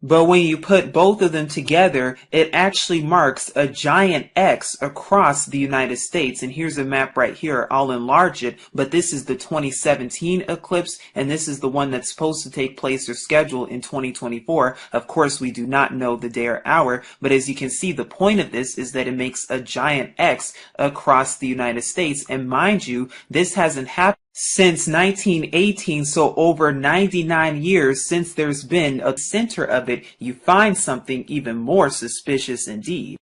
But when you put both of them together, it actually marks a giant X across the United States. And here's a map right here. I'll enlarge it. But this is the 2017 eclipse, and this is the one that's supposed to take place or scheduled in 2024. Of course, we do not know the day or hour, but as you can see, the point of this is that it makes a giant X across the United States. And mind you, this hasn't happened since 1918, so over 99 years since there's been a center of it. You find something even more suspicious indeed.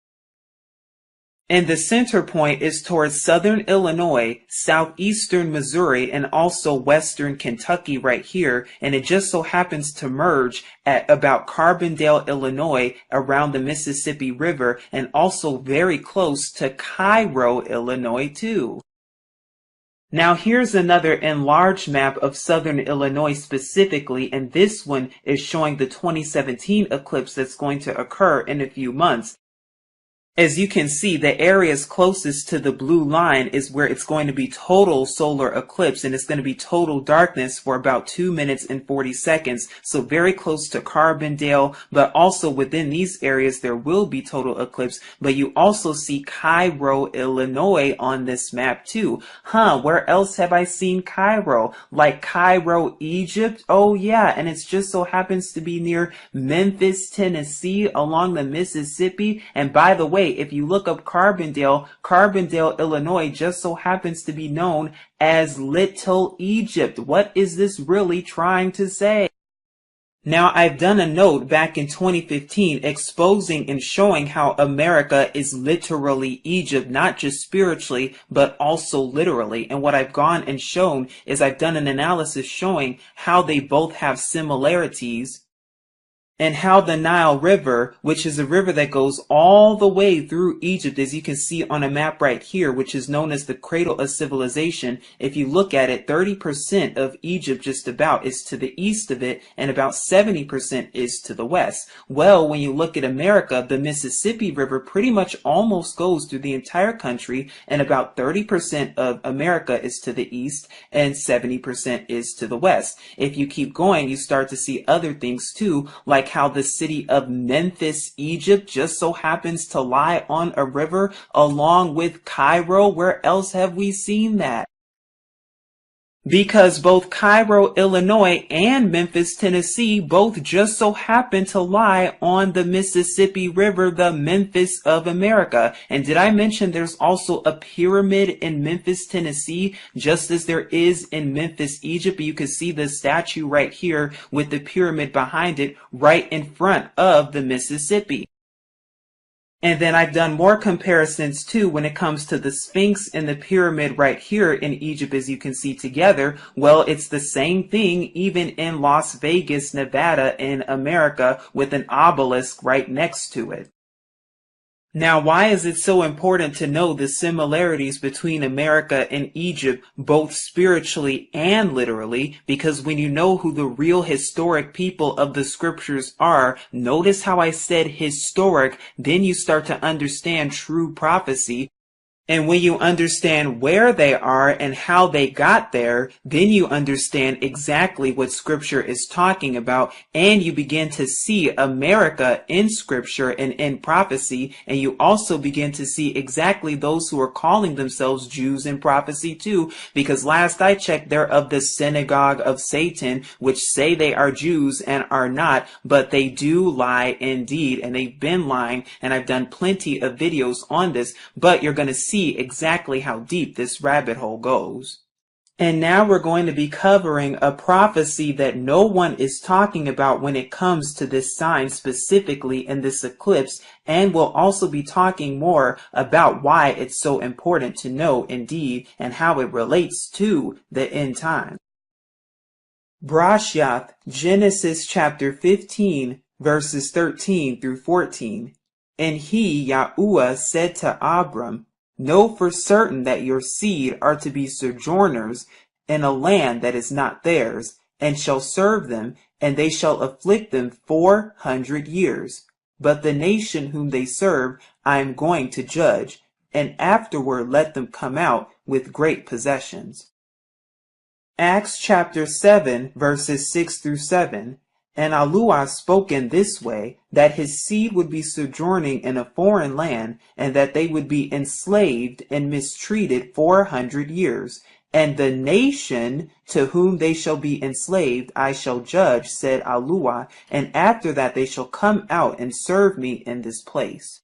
And the center point is towards southern Illinois, southeastern Missouri, and also western Kentucky right here. And it just so happens to merge at about Carbondale, Illinois, around the Mississippi River, and also very close to Cairo, Illinois too. Now here's another enlarged map of southern Illinois specifically, and this one is showing the 2017 eclipse that's going to occur in a few months. As you can see, the areas closest to the blue line is where it's going to be total solar eclipse, and it's going to be total darkness for about 2 minutes and 40 seconds. So very close to Carbondale, but also within these areas there will be total eclipse. But you also see Cairo, Illinois on this map too. Where else have I seen Cairo? Like Cairo, Egypt? Oh yeah, and it just so happens to be near Memphis, Tennessee, along the Mississippi. And by the way, if you look up Carbondale, Illinois just so happens to be known as Little Egypt. What is this really trying to say? Now, I've done a note back in 2015 exposing and showing how America is literally Egypt, not just spiritually, but also literally. And what I've gone and shown is I've done an analysis showing how they both have similarities, and how the Nile River, which is a river that goes all the way through Egypt, as you can see on a map right here, which is known as the cradle of civilization. If you look at it, 30% of Egypt just about is to the east of it, and about 70% is to the west. Well, when you look at America, the Mississippi River pretty much almost goes through the entire country, and about 30% of America is to the east, and 70% is to the west. If you keep going, you start to see other things too, like how the city of Memphis, Egypt just so happens to lie on a river along with Cairo. Where else have we seen that? Because both Cairo, Illinois and Memphis, Tennessee both just so happen to lie on the Mississippi River, the Memphis of America. And did I mention there's also a pyramid in Memphis, Tennessee, just as there is in Memphis, Egypt? You can see the statue right here with the pyramid behind it right in front of the Mississippi. And then I've done more comparisons too when it comes to the Sphinx and the pyramid right here in Egypt, as you can see together. Well, it's the same thing even in Las Vegas, Nevada in America, with an obelisk right next to it. Now, why is it so important to know the similarities between America and Egypt, both spiritually and literally? Because when you know who the real historic people of the scriptures are, notice how I said historic, then you start to understand true prophecy. And when you understand where they are and how they got there, then you understand exactly what Scripture is talking about, and you begin to see America in Scripture and in prophecy, and you also begin to see exactly those who are calling themselves Jews in prophecy too, because last I checked, they're of the synagogue of Satan, which say they are Jews and are not, but they do lie indeed, and they've been lying, and I've done plenty of videos on this, but you're going to see exactly how deep this rabbit hole goes. And now we're going to be covering a prophecy that no one is talking about when it comes to this sign specifically in this eclipse, and we'll also be talking more about why it's so important to know indeed and how it relates to the end time. Brashath, Genesis chapter 15, verses 13 through 14. And he, Yahuwah, said to Abram, know for certain that your seed are to be sojourners in a land that is not theirs, and shall serve them, and they shall afflict them 400 years. But the nation whom they serve I am going to judge, and afterward let them come out with great possessions. Acts chapter 7, verses 6 through 7. And Yahuwah spoke in this way, that his seed would be sojourning in a foreign land, and that they would be enslaved and mistreated 400 years. And the nation to whom they shall be enslaved I shall judge, said Yahuwah, and after that they shall come out and serve me in this place.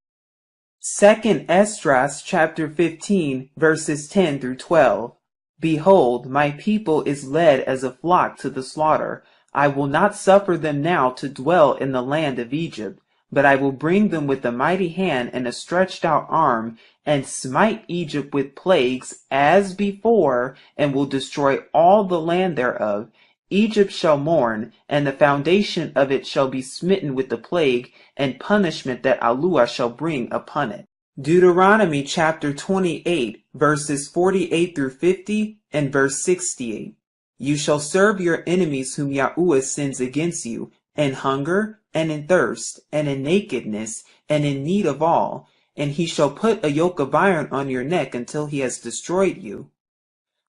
2 Esdras chapter 15, verses 10 through 12. Behold, my people is led as a flock to the slaughter. I will not suffer them now to dwell in the land of Egypt, but I will bring them with a mighty hand and a stretched out arm, and smite Egypt with plagues as before, and will destroy all the land thereof. Egypt shall mourn, and the foundation of it shall be smitten with the plague and punishment that Yahuwah shall bring upon it. Deuteronomy chapter 28, verses 48 through 50 and verse 68. You shall serve your enemies whom Yahuwah sends against you, in hunger, and in thirst, and in nakedness, and in need of all, and he shall put a yoke of iron on your neck until he has destroyed you.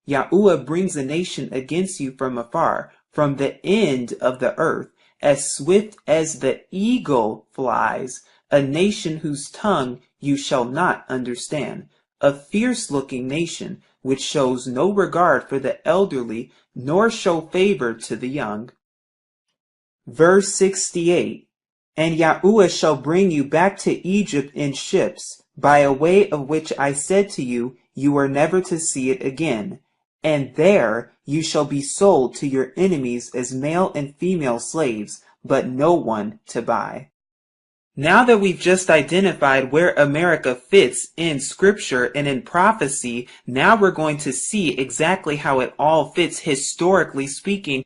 Yahuwah brings a nation against you from afar, from the end of the earth, as swift as the eagle flies, a nation whose tongue you shall not understand, a fierce-looking nation, which shows no regard for the elderly, nor show favor to the young. Verse 68. And Yahuwah shall bring you back to Egypt in ships, by a way of which I said to you, you are never to see it again. And there you shall be sold to your enemies as male and female slaves, but no one to buy. Now that we've just identified where America fits in scripture and in prophecy, now we're going to see exactly how it all fits historically speaking.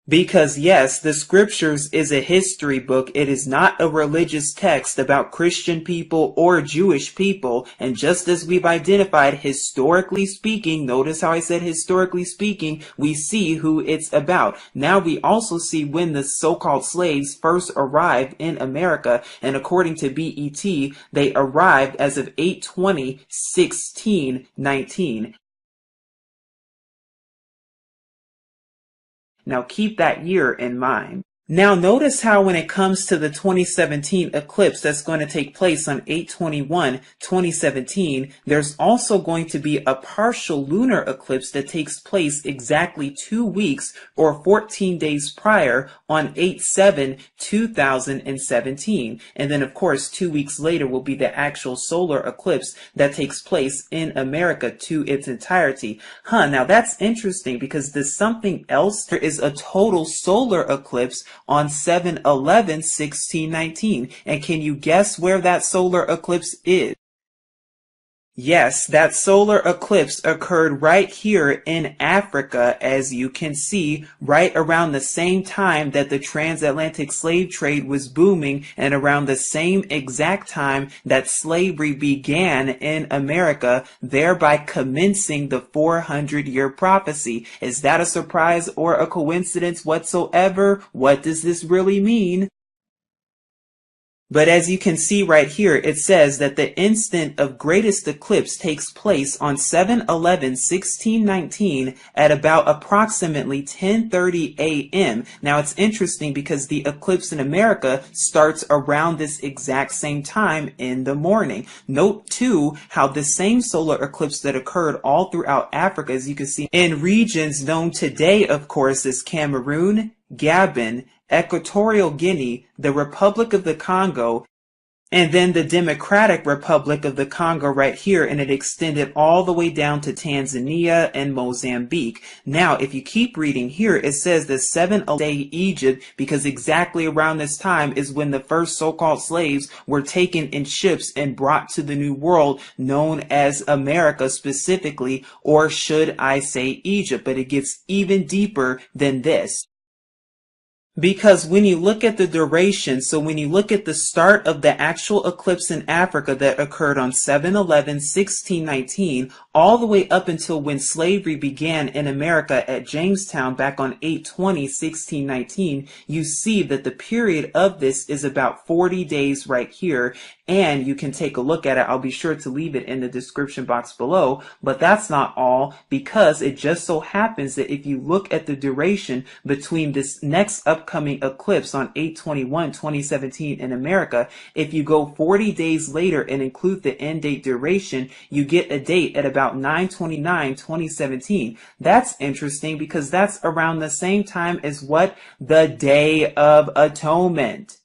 Because yes, the scriptures is a history book. It is not a religious text about Christian people or Jewish people. And just as we've identified historically speaking, notice how I said historically speaking, we see who it's about. Now we also see when the so-called slaves first arrived in America. And according to BET, they arrived as of 8/20/1619. Now keep that year in mind. Now notice how when it comes to the 2017 eclipse that's going to take place on 8/21/2017, there's also going to be a partial lunar eclipse that takes place exactly 2 weeks or 14 days prior on 8/7/2017. And then of course 2 weeks later will be the actual solar eclipse that takes place in America to its entirety. Now that's interesting because there's something else. There is a total solar eclipse on 7/11/1619. And can you guess where that solar eclipse is? Yes, that solar eclipse occurred right here in Africa, as you can see, right around the same time that the transatlantic slave trade was booming and around the same exact time that slavery began in America, thereby commencing the 400-year prophecy. Is that a surprise or a coincidence whatsoever? What does this really mean? But as you can see right here, it says that the instant of greatest eclipse takes place on 7/11/1619 at about approximately 10:30 a.m. Now it's interesting because the eclipse in America starts around this exact same time in the morning. Note too how the same solar eclipse that occurred all throughout Africa, as you can see, in regions known today, of course, as Cameroon, Gabon, Equatorial Guinea, the Republic of the Congo, and then the Democratic Republic of the Congo right here, and it extended all the way down to Tanzania and Mozambique. Now, if you keep reading here, it says that 7/11 Egypt, because exactly around this time is when the first so-called slaves were taken in ships and brought to the New World, known as America specifically, or should I say Egypt, but it gets even deeper than this. Because when you look at the duration, so when you look at the start of the actual eclipse in Africa that occurred on 7/11/1619, all the way up until when slavery began in America at Jamestown back on 8/20/1619, you see that the period of this is about 40 days right here. And you can take a look at it. I'll be sure to leave it in the description box below. But that's not all, because it just so happens that if you look at the duration between this next upcoming eclipse on 8/21/2017 in America, if you go 40 days later and include the end date duration, you get a date at about 9/29/2017. That's interesting because that's around the same time as what? The Day of Atonement.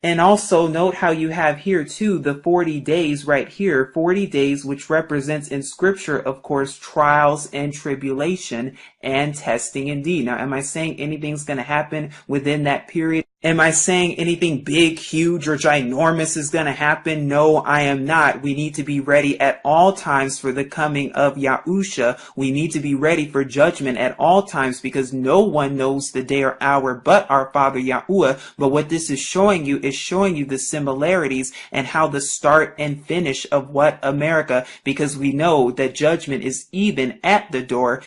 And also note how you have here too the 40 days right here, 40 days, which represents in scripture, of course, trials and tribulation and testing indeed. Now, am I saying anything's going to happen within that period? Am I saying anything big, huge, or ginormous is going to happen? No, I am not. We need to be ready at all times for the coming of Yahusha. We need to be ready for judgment at all times because no one knows the day or hour but our Father Yahuwah. But what this is showing you the similarities and how the start and finish of what America, because we know that judgment is even at the door.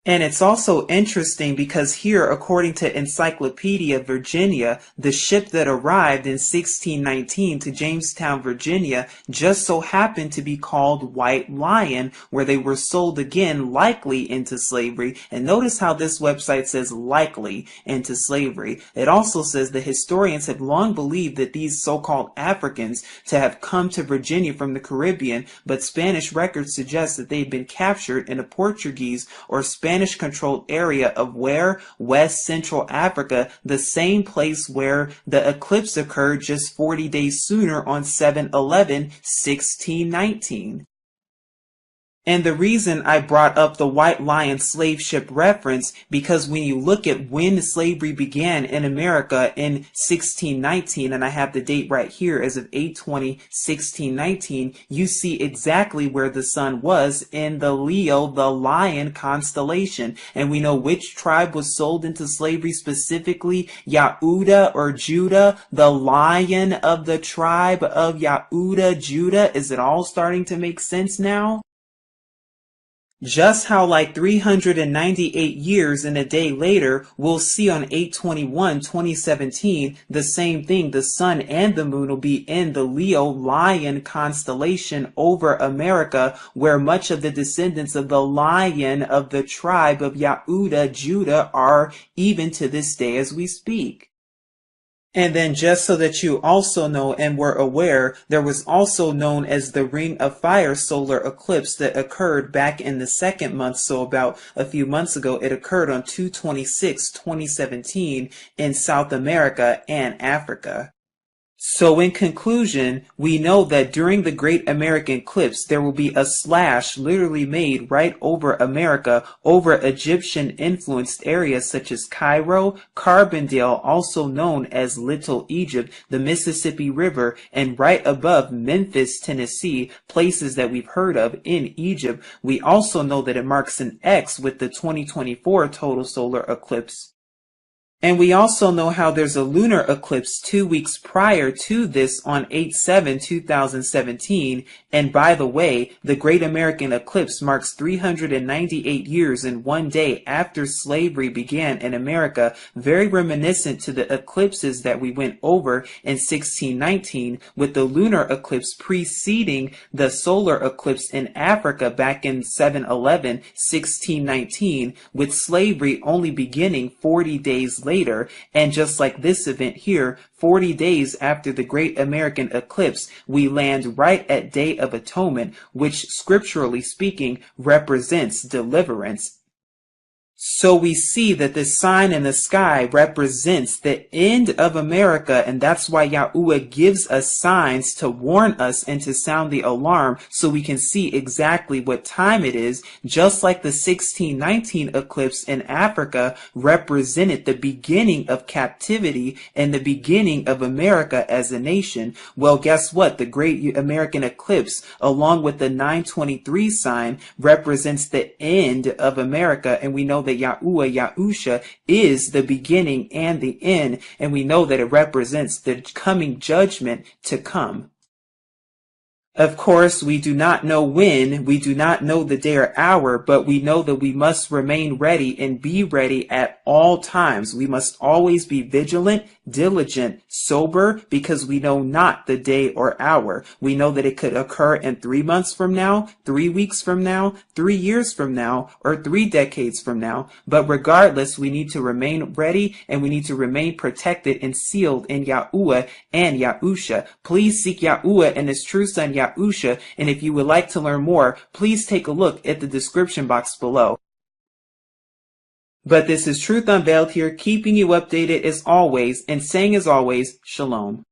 And it's also interesting because here, according to Encyclopedia Virginia, the ship that arrived in 1619 to Jamestown, Virginia, just so happened to be called White Lion, where they were sold again likely into slavery. And notice how this website says likely into slavery. It also says the historians have long believed that these so-called Africans to have come to Virginia from the Caribbean, but Spanish records suggest that they'd been captured in a Portuguese or Spanish-controlled area of where? West Central Africa, the same place where the eclipse occurred just 40 days sooner on 7/11/1619. And the reason I brought up the White Lion slave ship reference, because when you look at when slavery began in America in 1619, and I have the date right here as of 8/20/1619, you see exactly where the sun was in the Leo, the Lion constellation. And we know which tribe was sold into slavery specifically, Yahuda or Judah, the lion of the tribe of Yahuda, Judah. Is it all starting to make sense now? Just how like 398 years and a day later, we'll see on 8/21/2017, the same thing, the sun and the moon will be in the Leo Lion constellation over America, where much of the descendants of the lion of the tribe of Yahuda, Judah, are even to this day as we speak. And then just so that you also know and were aware, there was also known as the Ring of Fire solar eclipse that occurred back in the second month, so about a few months ago. It occurred on 2/26/2017 in South America and Africa. So in conclusion, we know that during the Great American Eclipse, there will be a slash literally made right over America, over Egyptian-influenced areas such as Cairo, Carbondale, also known as Little Egypt, the Mississippi River, and right above Memphis, Tennessee, places that we've heard of in Egypt. We also know that it marks an X with the 2024 total solar eclipse. And we also know how there's a lunar eclipse 2 weeks prior to this on 8/7/2017. And by the way, the Great American Eclipse marks 398 years and 1 day after slavery began in America, very reminiscent to the eclipses that we went over in 1619, with the lunar eclipse preceding the solar eclipse in Africa back in 7/11/1619, with slavery only beginning 40 days later. And just like this event here, 40 days after the Great American Eclipse, we land right at Day of Atonement, which scripturally speaking represents deliverance. So we see that this sign in the sky represents the end of America, and that's why Yahuwah gives us signs to warn us and to sound the alarm so we can see exactly what time it is, just like the 1619 eclipse in Africa represented the beginning of captivity and the beginning of America as a nation. Well, guess what? The Great American Eclipse, along with the 923 sign, represents the end of America, and we know that Yahuwah, Yahusha, is the beginning and the end, and we know that it represents the coming judgment to come. Of course, we do not know when, we do not know the day or hour, but we know that we must remain ready and be ready at all times. We must always be vigilant, diligent, sober, because we know not the day or hour. We know that it could occur in 3 months from now, 3 weeks from now, 3 years from now, or 3 decades from now. But regardless, we need to remain ready and we need to remain protected and sealed in Yahuwah and Yahusha. Please seek Yahuwah and his true son Yahusha, and if you would like to learn more, please take a look at the description box below. But this is Truth Unveiled here, keeping you updated as always, and saying as always, Shalom.